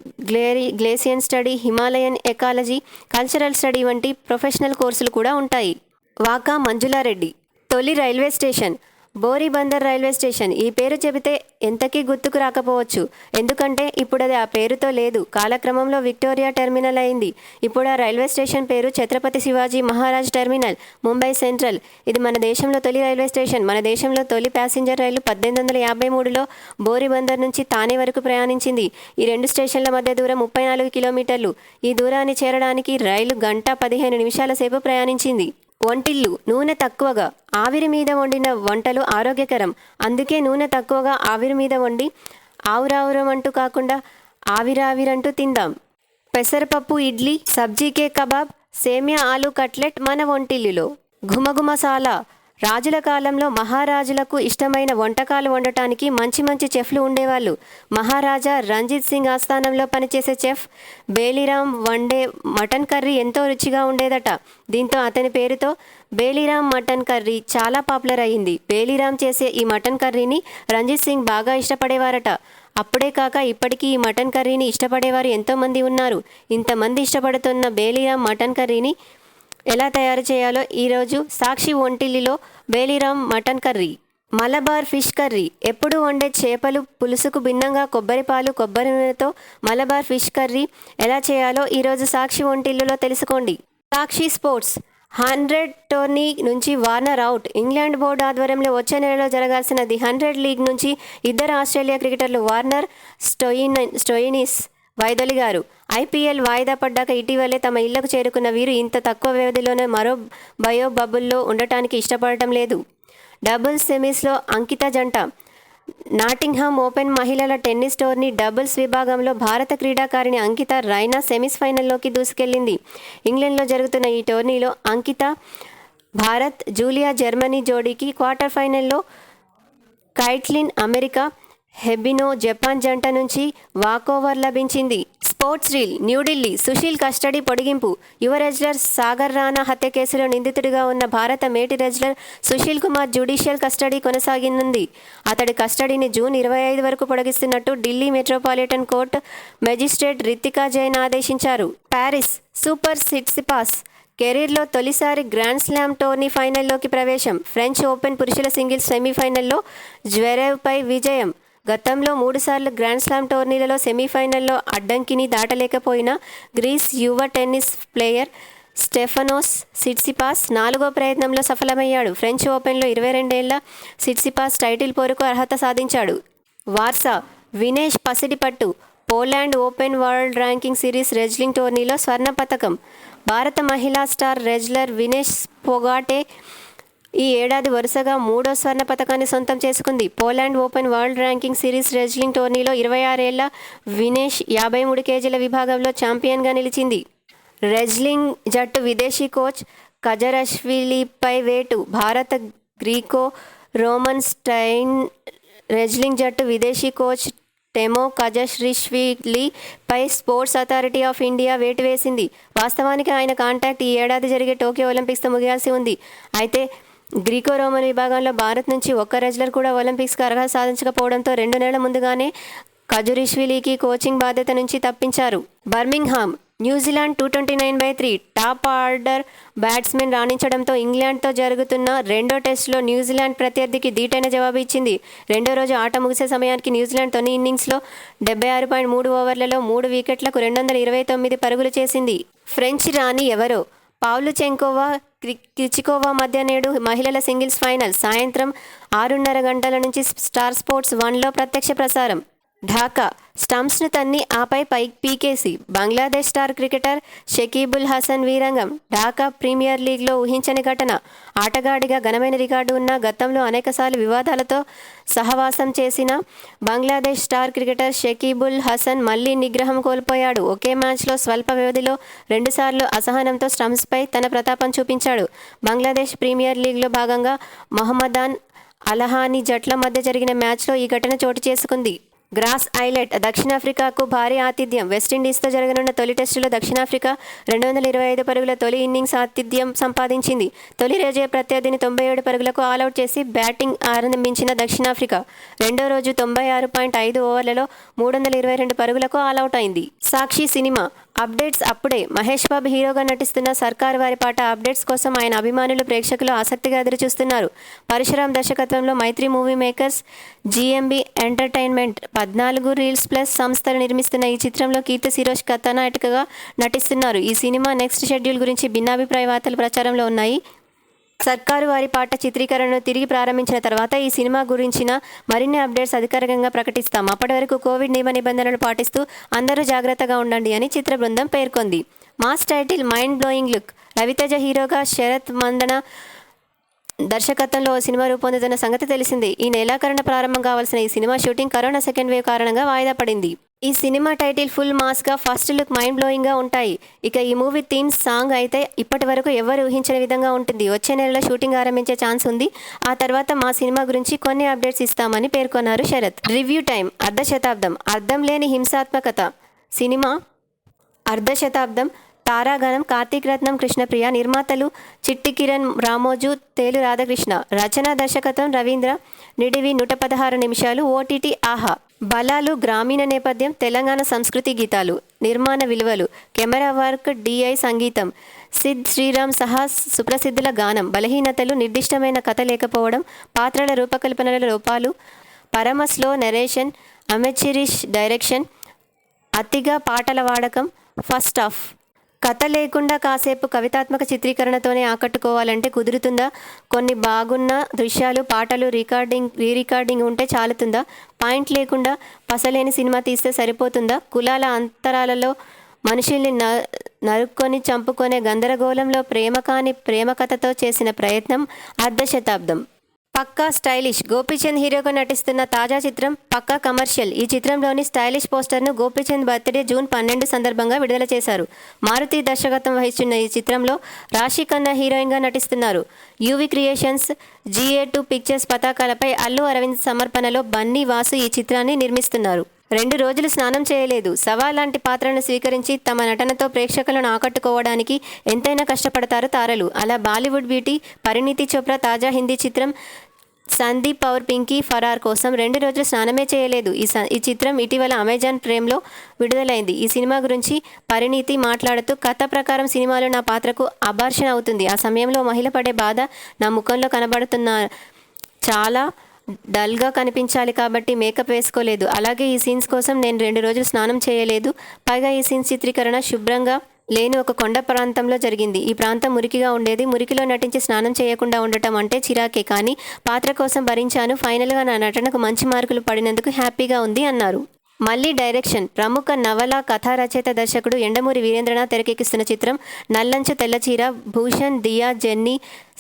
glacier study, Himalayan ecology, cultural study వంటి ప్రొఫెషనల్ కోర్సులు కూడా ఉంటాయి. వాకా మంజులారెడ్డి. తొలి railway station Boribunder railway station. ఈ పేరు చెబితే ఎంతకీ గుర్తుకు రాకపోవచ్చు. ఎందుకంటే ఇప్పుడు అది ఆ పేరుతో లేదు. కాలక్రమంలో విక్టోరియా టెర్మినల్ అయింది. ఇప్పుడు ఆ రైల్వే స్టేషన్ పేరు ఛత్రపతి శివాజీ మహారాజ్ టెర్మినల్, ముంబై సెంట్రల్. ఇది మన దేశంలో తొలి రైల్వే స్టేషన్. మన దేశంలో తొలి ప్యాసింజర్ రైలు 1853లో బోరీబందర్ నుంచి తానే వరకు ప్రయాణించింది. ఈ 2 స్టేషన్ల మధ్య దూరం 34 కిలోమీటర్లు. ఈ దూరాన్ని చేరడానికి రైలు గంట 15 నిమిషాల సేపు ప్రయాణించింది. వంటిల్లు. నూనె తక్కువగా ఆవిరి మీద వండిన వంటలు ఆరోగ్యకరం. అందుకే నూనె తక్కువగా ఆవిరి మీద వండి ఆవురావురమంటూ కాకుండా ఆవిరావిరంటూ తిందాం. పెసరపప్పు ఇడ్లీ, సబ్జీకే కబాబ్, సేమియా ఆలు కట్లెట్ మన వంటిల్లులో. ఘుమఘుమసాలా. రాజుల కాలంలో మహారాజులకు ఇష్టమైన వంటకాలు వండటానికి మంచి మంచి చెఫ్లు ఉండేవాళ్ళు. మహారాజా రంజిత్ సింగ్ ఆస్థానంలో పనిచేసే చెఫ్ బేలీరామ్ వండే మటన్ కర్రీ ఎంతో రుచిగా ఉండేదట. దీంతో అతని పేరుతో బేలీరామ్ మటన్ కర్రీ చాలా పాపులర్ అయ్యింది. బేలీరామ్ చేసే ఈ మటన్ కర్రీని రంజిత్ సింగ్ బాగా ఇష్టపడేవారట. అప్పుడే కాక ఇప్పటికీ ఈ మటన్ కర్రీని ఇష్టపడేవారు ఎంతోమంది ఉన్నారు. ఇంతమంది ఇష్టపడుతున్న బేలీరామ్ మటన్ కర్రీని ఎలా తయారు చేయాలో ఈరోజు సాక్షి వంటిల్లిలో Beliram mutton curry. Malabar fish curry. ఎప్పుడు వండే చేపలు పులుసుకు భిన్నంగా కొబ్బరిపాలు, కొబ్బరి నూనెతో మలబార్ ఫిష్ కర్రీ ఎలా చేయాలో ఈరోజు సాక్షి వంటిల్లులో తెలుసుకోండి. సాక్షి స్పోర్ట్స్. 100 టోర్నీ నుంచి వార్నర్ అవుట్. ఇంగ్లాండ్ బోర్డు ఆధ్వర్యంలో వచ్చే నెలలో జరగాల్సిన ది 100 లీగ్ నుంచి 2 ఆస్ట్రేలియా క్రికెటర్లు వార్నర్, స్టోయినిస్ వైదొలిగారు. ఐపీఎల్ వాయిదా పడ్డాక ఇటీవలే తమ ఇళ్లకు చేరుకున్న వీరు ఇంత తక్కువ వ్యవధిలోనే మరో బయో బబుల్లో ఉండటానికి ఇష్టపడటం లేదు. డబుల్స్ సెమీస్లో అంకిత జంట. నాటింగ్హామ్ ఓపెన్ మహిళల టెన్నిస్ టోర్నీ డబుల్స్ విభాగంలో భారత క్రీడాకారిణి అంకిత రైనా సెమీస్ ఫైనల్లోకి దూసుకెళ్లింది. ఇంగ్లాండ్లో జరుగుతున్న ఈ టోర్నీలో అంకిత భారత్ జూలియా జర్మనీ జోడీకి క్వార్టర్ ఫైనల్లో కైట్లిన్ అమెరికా, హెబినో జపాన్ జంట నుంచి వాకోవర్ లభించింది. Sports reel New Delhi Sushil custody పొడిగింపు. యువ రెజ్లర్ సాగర్ రాణా హత్య కేసులో నిందితుడిగా ఉన్న భారత మేటి wrestler Sushil Kumar judicial custody కొనసాగింది. అతడి కస్టడీని జూన్ 25 వరకు పొడిగిస్తున్నట్టు Delhi metropolitan court magistrate Ritika Jain ఆదేశించారు. ప్యారిస్ సూపర్ సిట్సిపాస్ కెరీర్లో తొలిసారి గ్రాండ్ స్లామ్ టోర్నీ ఫైనల్లోకి ప్రవేశం. ఫ్రెంచ్ ఓపెన్ పురుషుల సింగిల్స్ సెమీఫైనల్లో జ్వెరేవ్పై విజయం. గతంలో 3 సార్లు గ్రాండ్ స్లామ్ టోర్నీలలో సెమీఫైనల్లో అడ్డంకిని దాటలేకపోయిన గ్రీస్ యువ టెన్నిస్ ప్లేయర్ స్టెఫనోస్ సిట్సిపాస్ 4వ ప్రయత్నంలో సఫలమయ్యాడు. ఫ్రెంచ్ ఓపెన్లో 22 ఏళ్ల సిట్సిపాస్ టైటిల్ పోరుకు అర్హత సాధించాడు. వార్సా వినేష్ పసిడిపట్టు. Poland open world ranking series wrestling టోర్నీలో స్వర్ణ పతకం. భారత మహిళా స్టార్ రెజ్లర్ వినేష్ పొగాటే ఈ ఏడాది వరుసగా 3వ స్వర్ణ పతకాన్ని సొంతం చేసుకుంది. Poland open world ranking series wrestling టోర్నీలో 26 ఏళ్ల వినేష్ 53 కేజీల విభాగంలో ఛాంపియన్గా నిలిచింది. రెజ్లింగ్ జట్టు విదేశీ కోచ్ కజరష్విలీపై వేటు. భారత గ్రీకో రోమన్ స్టైన్ రెజ్లింగ్ జట్టు విదేశీ కోచ్ టెమో కజష్రిష్విలీపై స్పోర్ట్స్ అథారిటీ ఆఫ్ ఇండియా వేటు వేసింది. వాస్తవానికి ఆయన కాంట్రాక్ట్ ఈ ఏడాది జరిగే టోక్యో ఒలింపిక్స్తో ముగియాల్సి ఉంది. అయితే గ్రీకో రోమన్ విభాగంలో భారత్ నుంచి ఒక్క రెజ్లర్ కూడా ఒలింపిక్స్కి అర్హత సాధించకపోవడంతో 2 నెలల ముందుగానే కజురిష్విలీకి కోచింగ్ బాధ్యత నుంచి తప్పించారు. Birmingham New Zealand 229/3 top order batsmen రాణించడంతో ఇంగ్లాండ్తో జరుగుతున్న రెండో టెస్టులో న్యూజిలాండ్ ప్రత్యర్థికి ధీటైన జవాబు ఇచ్చింది. రెండో రోజు ఆట ముగిసే సమయానికి న్యూజిలాండ్ తొలి ఇన్నింగ్స్లో 76.3 ఓవర్లలో 3 వికెట్లకు 229 పరుగులు చేసింది. ఫ్రెంచ్ రాణి ఎవరో? పావ్లుచెంకోవా క్రిచికోవా మధ్య నేడు మహిళల సింగిల్స్ ఫైనల్. సాయంత్రం 6:30 గంటల నుంచి స్టార్ స్పోర్ట్స్ 1లో ప్రత్యక్ష ప్రసారం. ఢాకా స్టంప్స్ను తన్ని ఆపై పీకేసి బంగ్లాదేశ్ స్టార్ క్రికెటర్ షకీబుల్ హసన్ వీరంగం. ఢాకా ప్రీమియర్ లీగ్లో ఊహించని ఘటన. ఆటగాడిగా ఘనమైన రికార్డు ఉన్న గతంలో అనేకసార్లు వివాదాలతో సహవాసం చేసిన బంగ్లాదేశ్ స్టార్ క్రికెటర్ షకీబుల్ హసన్ మళ్లీ నిగ్రహం కోల్పోయాడు. ఒకే మ్యాచ్లో స్వల్ప వ్యవధిలో 2 సార్లు అసహనంతో స్టంప్స్పై తన ప్రతాపం చూపించాడు. బంగ్లాదేశ్ ప్రీమియర్ లీగ్లో భాగంగా మొహమ్మదాన్ అలహానీ జట్ల మధ్య జరిగిన మ్యాచ్లో ఈ ఘటన చోటు చేసుకుంది. గ్రాస్ ఐలెట్ దక్షిణాఫ్రికాకు భారీ ఆతిథ్యం. వెస్టిండీస్తో జరగనున్న తొలి టెస్టులో దక్షిణాఫ్రికా 225 పరుగుల తొలి ఇన్నింగ్స్ ఆతిథ్యం సంపాదించింది. తొలి రోజే ప్రత్యర్థిని 97 పరుగులకు ఆలౌట్ చేసి బ్యాటింగ్ ఆరంభించిన దక్షిణాఫ్రికా రెండో రోజు 96.5 ఓవర్లలో 322 పరుగులకు ఆలౌట్ అయింది. సాక్షి సినిమా అప్డేట్స్ అప్పుడే. మహేష్ బాబు హీరోగా నటిస్తున్న సర్కారు వారి పాట అప్డేట్స్ కోసం ఆయన అభిమానులు ప్రేక్షకులు ఆసక్తిగా ఎదురుచూస్తున్నారు. పరశురామ్ దర్శకత్వంలో Mythri movie makers GMB entertainment 14 reels plus సంస్థలు నిర్మిస్తున్న ఈ చిత్రంలో కీర్తి సురేష్ కథానాయికగా నటిస్తున్నారు. ఈ సినిమా నెక్స్ట్ షెడ్యూల్ గురించి భిన్నాభిప్రాయ వార్తలు ప్రచారంలో ఉన్నాయి. సర్కారు వారి పాట చిత్రీకరణను తిరిగి ప్రారంభించిన తర్వాత ఈ సినిమా గురించిన మరిన్ని అప్డేట్స్ అధికారికంగా ప్రకటిస్తాం. అప్పటి వరకు కోవిడ్ నియమ నిబంధనలు పాటిస్తూ అందరూ జాగ్రత్తగా ఉండండి అని చిత్ర బృందం పేర్కొంది. Mass title mind blowing look. Raviteja హీరోగా శరత్ మందన దర్శకత్వంలో ఓ సినిమా రూపొందుతున్న సంగతి తెలిసిందే. ఈ నెలాఖరున ప్రారంభం కావాల్సిన ఈ cinema shooting corona second wave కారణంగా వాయిదా పడింది. ఈ సినిమా టైటిల్ ఫుల్ మాస్గా, ఫస్ట్ లుక్ మైండ్ బ్లోయింగ్గా ఉంటాయి. ఇక ఈ మూవీ థీమ్ సాంగ్ అయితే ఇప్పటి వరకు ఎవరు ఊహించని విధంగా ఉంటుంది. వచ్చే నెలలో షూటింగ్ ఆరంభించే ఛాన్స్ ఉంది. ఆ తర్వాత మా సినిమా గురించి కొన్ని అప్డేట్స్ ఇస్తామని పేర్కొన్నారు శరత్. Review time. అర్ధశతాబ్దం. అర్థం లేని హింసాత్మకత. సినిమా అర్ధశతాబ్దం. తారాగణం కార్తీక్ రత్నం కృష్ణప్రియ. నిర్మాతలు చిట్టి కిరణ్ రామోజు తేలు రాధాకృష్ణ. రచన దర్శకత్వం రవీంద్ర. నిడివి 116 నిమిషాలు. ఓటీటీ ఆహా. బలాలు గ్రామీణ నేపథ్యం, తెలంగాణ సంస్కృతి గీతాలు. నిర్మాణ విలువలు. కెమెరా వర్క్, డిఐ సంగీతం. సిద్ శ్రీరామ్ సహా సుప్రసిద్ధుల గానం. బలహీనతలు నిర్దిష్టమైన కథ లేకపోవడం, పాత్రల రూపకల్పనల లోపాలు, పరమ స్లో నెరేషన్, అమెచరిష్ డైరెక్షన్, అతిగా పాటల వాడకం. ఫస్ట్ హాఫ్ కథ లేకుండా కాసేపు కవితాత్మక చిత్రీకరణతోనే ఆకట్టుకోవాలంటే కుదురుతుందా? కొన్ని బాగున్న దృశ్యాలు, పాటలు, రీరికార్డింగ్ ఉంటే చాలుతుందా? పాయింట్ లేకుండా పసలేని సినిమా తీస్తే సరిపోతుందా? కులాల అంతరాలలో మనుషుల్ని నరుక్కొని చంపుకొనే గందరగోళంలో ప్రేమ కాని ప్రేమ కథతో చేసిన ప్రయత్నం అర్ధశతాబ్దం. పక్కా స్టైలిష్ గోపీచంద్ హీరోగా నటిస్తున్న తాజా చిత్రం పక్కా కమర్షియల్. ఈ చిత్రంలోని స్టైలిష్ పోస్టర్ను గోపీచంద్ బర్త్డే జూన్ 12 సందర్భంగా విడుదల చేశారు. మారుతి దర్శకత్వం వహిస్తున్న ఈ చిత్రంలో రాశి ఖన్నా హీరోయిన్గా నటిస్తున్నారు. యూవీ క్రియేషన్స్, GA2 పిక్చర్స్ పతాకాలపై అల్లు అరవింద్ సమర్పణలో బన్నీ వాసు ఈ చిత్రాన్ని నిర్మిస్తున్నారు. 2 రోజులు స్నానం చేయలేదు. సవాల్ లాంటి పాత్రను స్వీకరించి తమ నటనతో ప్రేక్షకులను ఆకట్టుకోవడానికి ఎంతైనా కష్టపడతారు తారలు. అలా బాలీవుడ్ బ్యూటీ పరిణీతి చోప్రా తాజా హిందీ చిత్రం సందీప్ పౌర్ పింకీ ఫరార్ కోసం 2 రోజులు స్నానమే చేయలేదు. ఈ చిత్రం ఇటీవల అమెజాన్ ప్రైమ్లో విడుదలైంది. ఈ సినిమా గురించి పరిణీతి మాట్లాడుతూ, కథ ప్రకారం సినిమాలో నా పాత్రకు అబార్షన్ అవుతుంది. ఆ సమయంలో మహిళ పడే బాధ నా ముఖంలో కనబడుతున్న చాలా డల్గా కనిపించాలి కాబట్టి మేకప్ వేసుకోలేదు. అలాగే ఈ సీన్స్ కోసం నేను 2 రోజులు స్నానం చేయలేదు. పైగా ఈ సీన్స్ చిత్రీకరణ శుభ్రంగా లేని ఒక కొండ ప్రాంతంలో జరిగింది. ఈ ప్రాంతం మురికిగా ఉండేది. మురికిలో నటించి స్నానం చేయకుండా ఉండటం అంటే చిరాకే, కానీ పాత్ర కోసం భరించాను. ఫైనల్గా నా నటనకు మంచి మార్కులు పడినందుకు హ్యాపీగా ఉంది అన్నారు. మళ్ళీ డైరెక్షన్. ప్రముఖ నవల కథా రచయిత దర్శకుడు యండమూరి వీరేంద్రనాథ్ తెరకెక్కిస్తున్న చిత్రం నల్లంచు తెల్లచీర. భూషణ్, దియా, జెన్నీ,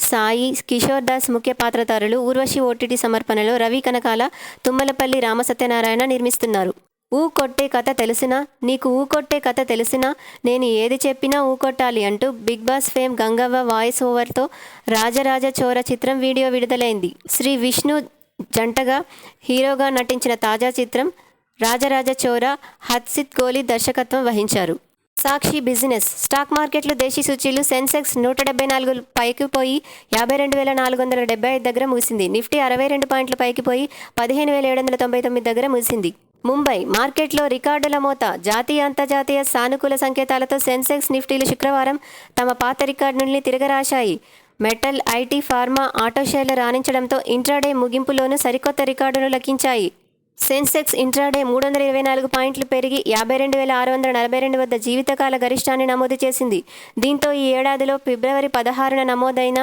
సాయి, కిషోర్ దాస్ ముఖ్య పాత్రధారులు. ఊర్వశి OTT సమర్పణలో రవి కనకాల, తుమ్మలపల్లి రామసత్యనారాయణ నిర్మిస్తున్నారు. ఊ కొట్టే కథ తెలిసినా, నీకు ఊ కొట్టే కథ తెలిసినా, నేను ఏది చెప్పినా ఊ కొట్టాలి అంటూ big boss fame Gangavva voice ఓవర్తో రాజరాజ చోర చిత్రం వీడియో విడుదలైంది. శ్రీ విష్ణు జంటగా హీరోగా నటించిన తాజా చిత్రం రాజరాజ చోర. హర్షిత్ కోహ్లీ దర్శకత్వం వహించారు. సాక్షి బిజినెస్. స్టాక్ మార్కెట్లు దేశీ సూచీలు. సెన్సెక్స్ 174 పైకి పోయి 52,475 దగ్గర ముగిసింది. నిఫ్టీ 62 పాయింట్లు పైకి పోయి 15,799 దగ్గర ముగిసింది. ముంబై మార్కెట్లో రికార్డుల మోత. జాతీయ అంతర్జాతీయ సానుకూల సంకేతాలతో సెన్సెక్స్, నిఫ్టీలు శుక్రవారం తమ పాత రికార్డుల్ని తిరగరాశాయి. మెటల్, IT, ఫార్మా, ఆటో షేర్లు రాణించడంతో ఇంట్రాడే ముగింపులోనూ సరికొత్త రికార్డును లెక్కించాయి. సెన్సెక్స్ ఇంట్రాడే 324 పాయింట్లు పెరిగి 52,642 వద్ద జీవితకాల గరిష్టాన్ని నమోదు చేసింది. దీంతో ఈ ఏడాదిలో ఫిబ్రవరి 16న నమోదైన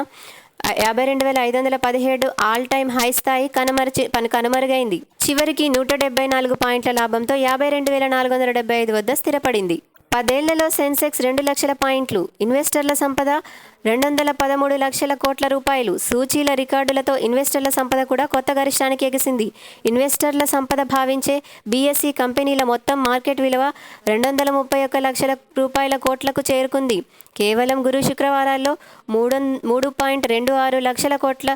52,517 ఆల్ టైమ్ హై స్థాయి కనుమరుగైంది. చివరికి 174 పాయింట్ల లాభంతో 52,475 వద్ద స్థిరపడింది. 10 ఏళ్లలో సెన్సెక్స్ 2 లక్షల పాయింట్లు. ఇన్వెస్టర్ల సంపద 213 లక్షల కోట్ల రూపాయలు. సూచీల రికార్డులతో ఇన్వెస్టర్ల సంపద కూడా కొత్త గరిష్టానికి ఎగిసింది. ఇన్వెస్టర్ల సంపద భావించే BSE కంపెనీల మొత్తం మార్కెట్ విలువ 231 లక్షల రూపాయల కోట్లకు చేరుకుంది. కేవలం గురు శుక్రవారాల్లో 3.26 లక్షల కోట్ల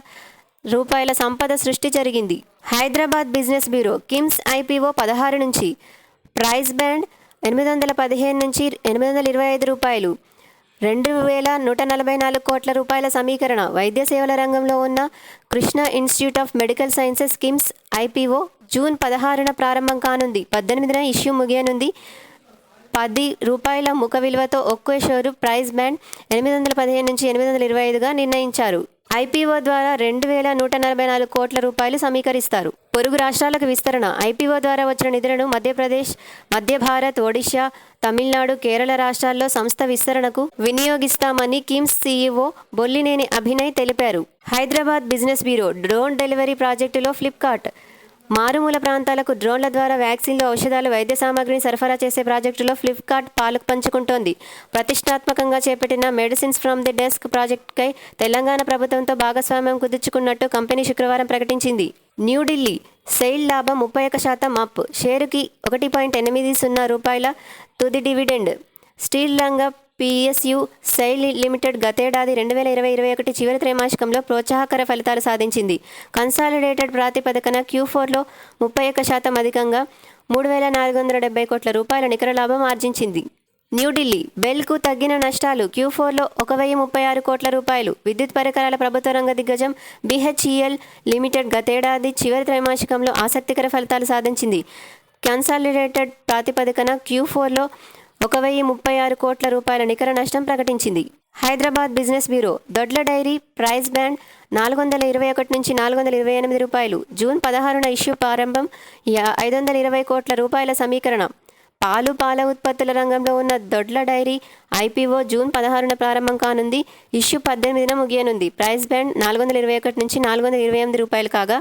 రూపాయల సంపద సృష్టి జరిగింది. Hyderabad business bureau. KIMS IPO 16 నుంచి. ప్రైస్ బ్యాండ్ 815 నుంచి 825 రూపాయలు. 2,144 కోట్ల రూపాయల సమీకరణ. వైద్య సేవల రంగంలో ఉన్న Krishna institute of medical sciences KIMS IPO June 16న ప్రారంభం కానుంది. 18న ఇష్యూ ముగియనుంది. ₹10 ముఖ విలువతో ఒక్కో షేరు ప్రైస్ బ్యాండ్ 815 నుంచి 825గా నిర్ణయించారు. IPO ద్వారా 2,144 కోట్ల రూపాయలు సమీకరిస్తారు. పొరుగు రాష్ట్రాలకు విస్తరణ. IPO ద్వారా వచ్చిన నిధులను మధ్యప్రదేశ్, మధ్య భారత్, ఒడిశా, తమిళనాడు, కేరళ రాష్ట్రాల్లో సంస్థ విస్తరణకు వినియోగిస్తామని కిమ్స్ CEO బొల్లినేని అభినయ్ తెలిపారు. Hyderabad business bureau. Drone delivery ప్రాజెక్టులో ఫ్లిప్కార్ట్. మారుమూల ప్రాంతాలకు డ్రోన్ల ద్వారా వ్యాక్సిన్లు, ఔషధాలు, వైద్య సామాగ్రిని సరఫరా చేసే ప్రాజెక్టులో ఫ్లిప్కార్ట్ పాలు పంచుకుంటోంది. ప్రతిష్టాత్మకంగా చేపట్టిన మెడిసిన్స్ ఫ్రమ్ ది డెస్క్ ప్రాజెక్టుకై తెలంగాణ ప్రభుత్వంతో భాగస్వామ్యం కుదుర్చుకున్నట్టు కంపెనీ శుక్రవారం ప్రకటించింది. న్యూఢిల్లీ. సెయిల్ లాభం 31% అప్. షేరుకి ₹1.80 తుది డివిడెండ్. స్టీల్ రంగ PSU సెయిల్ లిమిటెడ్ గతేడాది 2020-21 చివరి త్రైమాసికంలో ప్రోత్సాహకర ఫలితాలు సాధించింది. కన్సాలిడేటెడ్ ప్రాతిపదికన Q4లో 31% అధికంగా 3,470 కోట్ల రూపాయల నికర లాభం ఆర్జించింది. న్యూఢిల్లీ. బెల్కు తగ్గిన నష్టాలు. Q4లో 1,036 కోట్ల రూపాయలు. విద్యుత్ పరికరాల ప్రభుత్వ రంగ దిగ్గజం BHEL లిమిటెడ్ గతేడాది చివరి త్రైమాసికంలో ఆసక్తికర ఫలితాలు సాధించింది. కన్సాలిడేటెడ్ ప్రాతిపదికన Q4లో 1,036 కోట్ల రూపాయల నికర నష్టం ప్రకటించింది. Hyderabad business bureau. Dodla dairy. Price band 421 నుంచి 428 రూపాయలు. జూన్ 16న ఇష్యూ ప్రారంభం. 520 కోట్ల రూపాయల సమీకరణ. పాలు, పాల ఉత్పత్తుల రంగంలో ఉన్న దొడ్ల డైరీ IPO జూన్ 16న ప్రారంభం కానుంది. ఇష్యూ 18న ముగియనుంది. ప్రైస్ బ్యాండ్ 421 నుంచి 428 రూపాయలు కాగా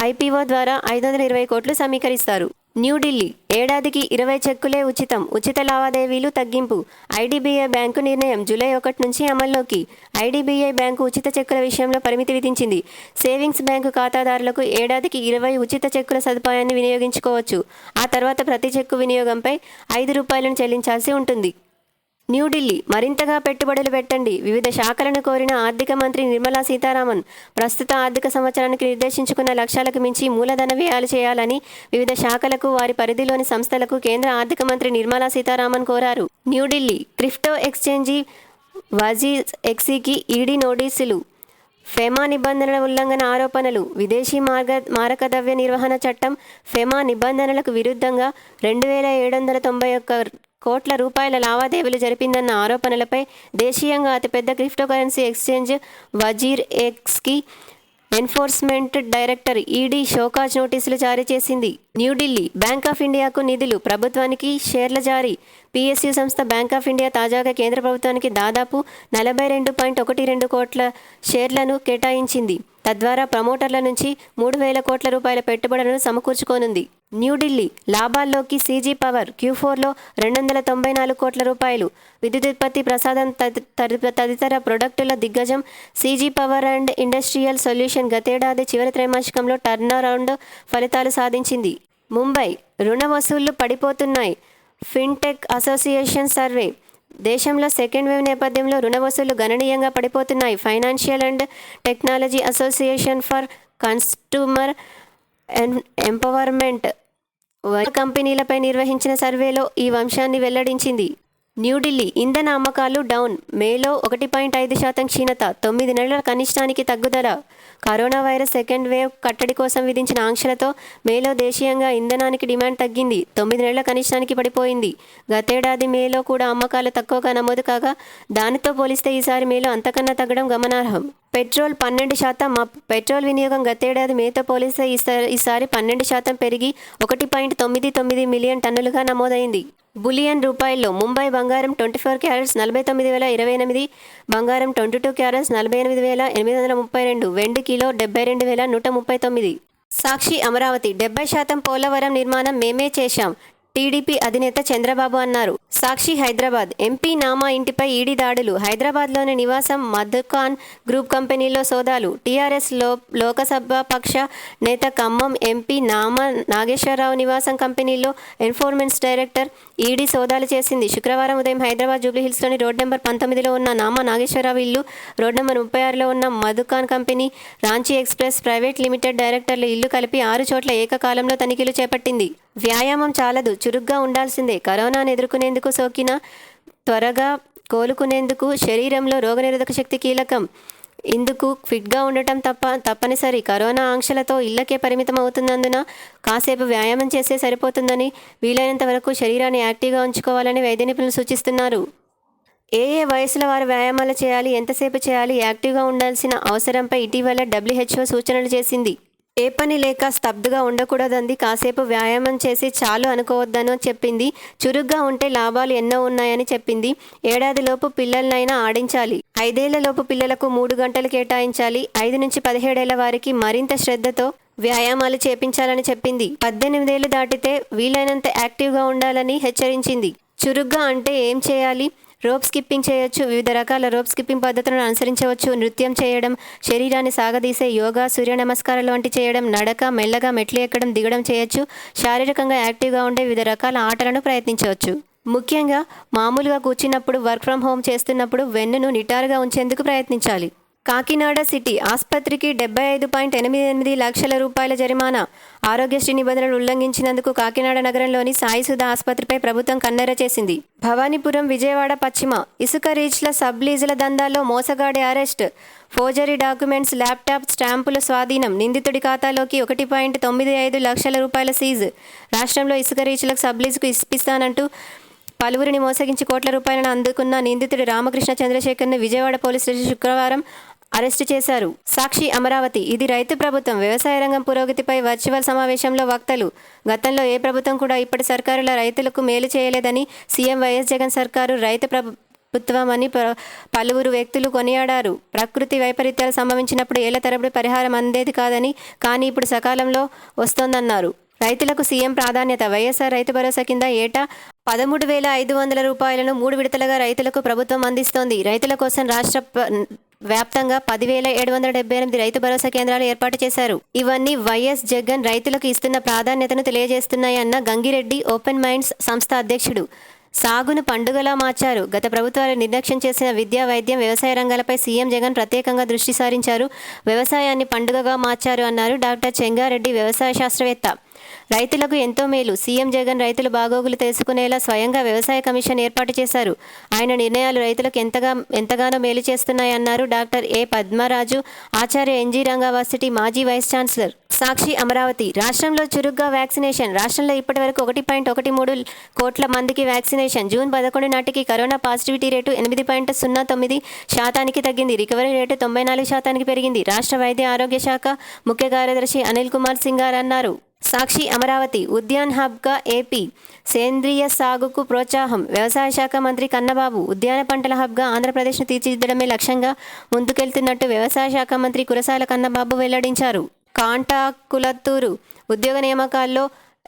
IPO ద్వారా 520 కోట్లు సమీకరిస్తారు. న్యూఢిల్లీ ఏడాదికి 20 చెక్కులే ఉచితం, ఉచిత లావాదేవీలు తగ్గింపు. ఐడీబీఐ బ్యాంకు నిర్ణయం జూలై 1 నుంచి అమల్లోకి. ఐడీబీఐ బ్యాంకు ఉచిత చెక్కుల విషయంలో పరిమితి విధించింది. సేవింగ్స్ బ్యాంకు ఖాతాదారులకు ఏడాదికి 20 ఉచిత చెక్కుల సదుపాయాన్ని వినియోగించుకోవచ్చు. ఆ తర్వాత ప్రతి చెక్కు వినియోగంపై ₹5 చెల్లించాల్సి ఉంటుంది. న్యూఢిల్లీ మరింతగా పెట్టుబడులు పెట్టండి. వివిధ శాఖలను కోరిన ఆర్థిక మంత్రి నిర్మలా సీతారామన్ ప్రస్తుత ఆర్థిక సంవత్సరానికి నిర్దేశించుకున్న లక్ష్యాలకు మించి మూలధన వ్యయాలు చేయాలని వివిధ శాఖలకు, వారి పరిధిలోని సంస్థలకు కేంద్ర ఆర్థిక మంత్రి నిర్మలా సీతారామన్ కోరారు. న్యూఢిల్లీ క్రిప్టో ఎక్స్చేంజి వాజీఎక్స్కి ఈడీ నోటీసులు. ఫెమా నిబంధనల ఉల్లంఘన ఆరోపణలు. విదేశీ మారకద్రవ్య నిర్వహణ చట్టం ఫెమా నిబంధనలకు విరుద్ధంగా 2,791 కోట్ల రూపాయల లావాదేవీలు జరిపిందన్న ఆరోపణలపై దేశీయంగా అతిపెద్ద క్రిప్టోకరెన్సీ ఎక్స్చేంజ్ వాజీఎక్స్కి ఎన్ఫోర్స్మెంట్ డైరెక్టర్ ఈడీ షోకాజ్ నోటీసులు జారీ చేసింది. న్యూఢిల్లీ బ్యాంక్ ఆఫ్ ఇండియాకు నిధులు, ప్రభుత్వానికి షేర్ల జారీ. పీఎస్యూ సంస్థ బ్యాంక్ ఆఫ్ ఇండియా తాజాగా కేంద్ర ప్రభుత్వానికి దాదాపు 42.12 కోట్ల షేర్లను కేటాయించింది. తద్వారా ప్రమోటర్ల నుంచి 3,000 కోట్ల రూపాయల పెట్టుబడులను సమకూర్చుకోనుంది. న్యూఢిల్లీ లాభాల్లోకి సీజీ పవర్ Q4లో 294 కోట్ల రూపాయలు. విద్యుదుత్పత్తి, ప్రసాదం తదితర ప్రొడక్టుల దిగ్గజం CG power and industrial solution గతేడాది చివరి త్రైమాసికంలో టర్నరౌండ్ ఫలితాలు సాధించింది. ముంబై రుణ వసూళ్లు పడిపోతున్నాయి. Fintech association survey. దేశంలో సెకండ్ వేవ్ నేపథ్యంలో రుణ వసూళ్లు గణనీయంగా పడిపోతున్నాయి. Financial and technology association for consumer empowerment కంపెనీలపై నిర్వహించిన సర్వేలో ఈ అంశాన్ని వెల్లడించింది. న్యూఢిల్లీ ఇంధన అమ్మకాలు డౌన్. మేలో 1.5% క్షీణత. 9 నెలల కనిష్టానికి తగ్గుదల. కరోనా వైరస్ సెకండ్ వేవ్ కట్టడి కోసం విధించిన ఆంక్షలతో మేలో దేశీయంగా ఇంధనానికి డిమాండ్ తగ్గింది. 9 నెలల కనిష్టానికి పడిపోయింది. గతేడాది మేలో కూడా అమ్మకాలు తక్కువగా నమోదు కాగా దానితో పోలిస్తే ఈసారి మేలో అంతకన్నా తగ్గడం గమనార్హం. Petrol 12% up. పెట్రోల్ వినియోగం గతేడాది మేతో పోలిస్తే ఈసారి 12% పెరిగి 1.99 మిలియన్ టన్నులుగా నమోదైంది. బులియన్ రూపాయల్లో ముంబై బంగారం 24 క్యారెట్స్ 49,028, బంగారం 22 క్యారెట్స్ 48,832, వెండి కిలో 72,139. సాక్షి అమరావతి 70% పోలవరం నిర్మాణం మేమే చేశాం, టీడీపీ అధినేత చంద్రబాబు అన్నారు. సాక్షి హైదరాబాద్ ఎంపీ నామా ఇంటిపై ఈడీ దాడులు. హైదరాబాద్లోని నివాసం మధుకాన్ గ్రూప్ కంపెనీలో సోదాలు. టీఆర్ఎస్ లోకసభ పక్ష నేత ఖమ్మం ఎంపీ నామా నాగేశ్వరరావు నివాసం కంపెనీలో ఎన్ఫోర్స్మెంట్ డైరెక్టర్ ఈడీ సోదాలు చేసింది. శుక్రవారం ఉదయం హైదరాబాద్ జూబ్లీహిల్స్లోని రోడ్ నెంబర్ 19లో ఉన్న నామా నాగేశ్వరరావు ఇల్లు, రోడ్ నెంబర్ 36లో ఉన్న Madhucon company, Ranchi express private limited డైరెక్టర్ల ఇల్లు కలిపి 6 చోట్ల ఏకకాలంలో తనిఖీలు చేపట్టింది. వ్యాయామం చాలదు, చురుగ్గా ఉండాల్సిందే. కరోనాను ఎదుర్కొనేందుకు, సోకినా త్వరగా కోలుకునేందుకు శరీరంలో రోగనిరోధక శక్తి కీలకం. ఇందుకు ఫిట్గా ఉండటం తప్పనిసరి. కరోనా ఆంక్షలతో ఇళ్లకే పరిమితం అవుతున్నందున కాసేపు వ్యాయామం చేస్తే సరిపోతుందని, వీలైనంత వరకు శరీరాన్ని యాక్టివ్గా ఉంచుకోవాలని వైద్య నిపుణులు సూచిస్తున్నారు. ఏ వయసుల వారు వ్యాయామాలు చేయాలి, ఎంతసేపు చేయాలి, యాక్టివ్గా ఉండాల్సిన అవసరంపై ఇటీవల WHO సూచనలు చేసింది. ఏ పని లేక స్తబ్దుగా ఉండకూడదంది. కాసేపు వ్యాయామం చేసి చాలు అనుకోవద్దని చెప్పింది. చురుగ్గా ఉంటే లాభాలు ఎన్నో ఉన్నాయని చెప్పింది. ఏడాదిలోపు పిల్లలనైనా ఆడించాలి. 5 ఏళ్లలోపు పిల్లలకు 3 గంటలు కేటాయించాలి. 5 నుంచి 17 ఏళ్ల వారికి మరింత శ్రద్ధతో వ్యాయామాలు చేపించాలని చెప్పింది. 18 ఏళ్లు దాటితే వీలైనంత యాక్టివ్గా ఉండాలని హెచ్చరించింది. చురుగ్గా అంటే ఏం చేయాలి? రోప్ స్కిప్పింగ్ చేయొచ్చు. వివిధ రకాల రోప్ స్కిప్పింగ్ పద్ధతులను అనుసరించవచ్చు. నృత్యం చేయడం, శరీరాన్ని సాగదీసే యోగా, సూర్య నమస్కారాలు వంటి చేయడం, నడక, మెల్లగా మెట్లు ఎక్కడం దిగడం చేయొచ్చు. శారీరకంగా యాక్టివ్గా ఉండే వివిధ రకాల ఆటలను ప్రయత్నించవచ్చు. ముఖ్యంగా మామూలుగా కూర్చున్నప్పుడు, వర్క్ ఫ్రం హోమ్ చేస్తున్నప్పుడు వెన్నును నిటారుగా ఉంచేందుకు ప్రయత్నించాలి. కాకినాడ సిటీ ఆసుపత్రికి 75.88 లక్షల రూపాయల జరిమానా. ఆరోగ్యశ్రీ నిబంధనలు ఉల్లంఘించినందుకు కాకినాడ నగరంలోని సాయి సుధా ఆసుపత్రిపై ప్రభుత్వం కన్నెర చేసింది. భవానీపురం, విజయవాడ పశ్చిమ ఇసుక రీచ్ల సబ్ లీజుల దందాలో మోసగాడి అరెస్ట్. ఫోర్జరీ డాక్యుమెంట్స్, ల్యాప్టాప్, స్టాంపుల స్వాధీనం. నిందితుడి ఖాతాలోకి 1.95 లక్షల రూపాయల సీజ్. రాష్ట్రంలో ఇసుక రీచ్లకు సబ్ లీజుకు ఇప్పిస్తానంటూ పలువురిని మోసగించి కోట్ల రూపాయలను అందుకున్న నిందితుడు రామకృష్ణ చంద్రశేఖర్ను విజయవాడ పోలీస్ స్టేషన్ శుక్రవారం అరెస్టు చేశారు. సాక్షి అమరావతి ఇది రైతు ప్రభుత్వం. వ్యవసాయ రంగం పురోగతిపై వర్చువల్ సమావేశంలో వక్తలు. గతంలో ఏ ప్రభుత్వం కూడా ఇప్పటి సర్కారుల రైతులకు మేలు చేయలేదని, సీఎం వైఎస్ జగన్ సర్కారు రైతు ప్రభుత్వమని పలువురు వ్యక్తులు కొనియాడారు. ప్రకృతి వైపరీత్యాలు సంభవించినప్పుడు ఏళ్ల తరబడి పరిహారం అందేది కాదని, కానీ ఇప్పుడు సకాలంలో వస్తోందన్నారు. రైతులకు సీఎం ప్రాధాన్యత. వైఎస్ఆర్ రైతు భరోసా కింద ఏటా 13,500 రూపాయలను 3 విడతలుగా రైతులకు ప్రభుత్వం అందిస్తోంది. రైతుల కోసం రాష్ట్ర వ్యాప్తంగా 10,778 రైతు భరోసా కేంద్రాలు ఏర్పాటు చేశారు. ఇవన్నీ వైఎస్ జగన్ రైతులకు ఇస్తున్న ప్రాధాన్యతను తెలియజేస్తున్నాయన్న గంగిరెడ్డి ఓపెన్ మైండ్స్ సంస్థ అధ్యక్షుడు. సాగును పండుగలా మార్చారు. గత ప్రభుత్వాలు నిర్లక్ష్యం చేసిన విద్య, వైద్యం, వ్యవసాయ రంగాలపై సీఎం జగన్ ప్రత్యేకంగా దృష్టి సారించారు. వ్యవసాయాన్ని పండుగగా మార్చారు అన్నారు డాక్టర్ చెంగారెడ్డి, వ్యవసాయ శాస్త్రవేత్త. రైతులకు ఎంతో మేలు. సీఎం జగన్ రైతుల బాగోగులు తెలుసుకునేలా స్వయంగా వ్యవసాయ కమిషన్ ఏర్పాటు చేశారు. ఆయన నిర్ణయాలు రైతులకు ఎంతగానో మేలు చేస్తున్నాయన్నారు doctor A Padmaraju, Acharya NG Ranga varsity మాజీ వైస్ ఛాన్సలర్. సాక్షి అమరావతి. రాష్ట్రంలో చురుగ్గా వ్యాక్సినేషన్. రాష్ట్రంలో ఇప్పటివరకు 1.13 కోట్ల మందికి వ్యాక్సినేషన్. జూన్ 11 నాటికి కరోనా పాజిటివిటీ రేటు 8.09% తగ్గింది. రికవరీ రేటు 94% పెరిగింది. రాష్ట్ర వైద్య ఆరోగ్య శాఖ ముఖ్య కార్యదర్శి అనిల్ కుమార్ సింగార్ అన్నారు. సాక్షి అమరావతి. ఉద్యాన్ హబ్గా ఏపీ. సేంద్రియ సాగుకు ప్రోత్సాహం. వ్యవసాయ శాఖ మంత్రి కన్నబాబు. ఉద్యాన పంటల హబ్గా ఆంధ్రప్రదేశ్ను తీర్చిదిద్దడమే లక్ష్యంగా ముందుకెళ్తున్నట్టు వ్యవసాయ శాఖ మంత్రి కురసాల కన్నబాబు వెల్లడించారు. కాంటాకులత్తూరు. ఉద్యోగ నియామకాల్లో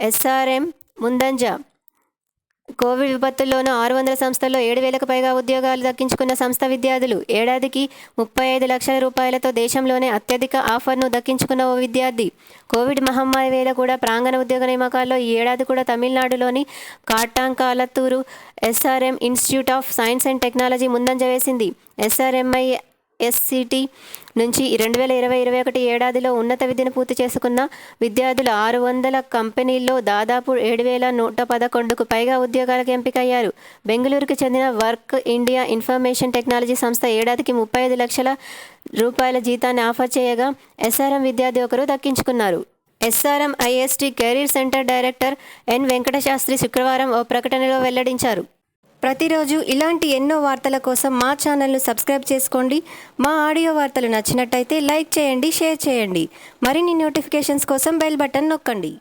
ఎస్ఆర్ఎం ముందంజ. కోవిడ్ విపత్తుల్లోనూ 600 సంస్థల్లో 7,000కు పైగా ఉద్యోగాలు దక్కించుకున్న సంస్థ విద్యార్థులు. ఏడాదికి 35 లక్షల రూపాయలతో దేశంలోనే అత్యధిక ఆఫర్ను దక్కించుకున్న ఓ విద్యార్థి. కోవిడ్ మహమ్మారి వేళ కూడా ప్రాంగణ ఉద్యోగ నియామకాల్లో ఈ ఏడాది కూడా తమిళనాడులోని Kattankulathur SRM institute of science and technology ముందంజ వేసింది. ఎస్ఆర్ఎంఐ ఎస్సిటి నుంచి 2020-21 ఏడాదిలో ఉన్నత విద్యను పూర్తి చేసుకున్న విద్యార్థులు 600 కంపెనీల్లో దాదాపు 7,111కు పైగా ఉద్యోగాలకు ఎంపికయ్యారు. బెంగళూరుకు చెందిన వర్క్ ఇండియా ఇన్ఫర్మేషన్ టెక్నాలజీ సంస్థ ఏడాదికి 35 లక్షల రూపాయల జీతాన్ని ఆఫర్ చేయగా ఎస్ఆర్ఎం విద్యార్థి ఒకరు దక్కించుకున్నారు. SRM IST career centre director N Venkatasastri శుక్రవారం ఓ ప్రకటనలో వెల్లడించారు. ప్రతిరోజు ఇలాంటి ఎన్నో వార్తల కోసం మా ఛానల్ను సబ్స్క్రైబ్ చేసుకోండి. మా ఆడియో వార్తలు నచ్చినట్టయితే లైక్ చేయండి, షేర్ చేయండి. మరిన్ని నోటిఫికేషన్స్ కోసం బెల్ బటన్ నొక్కండి.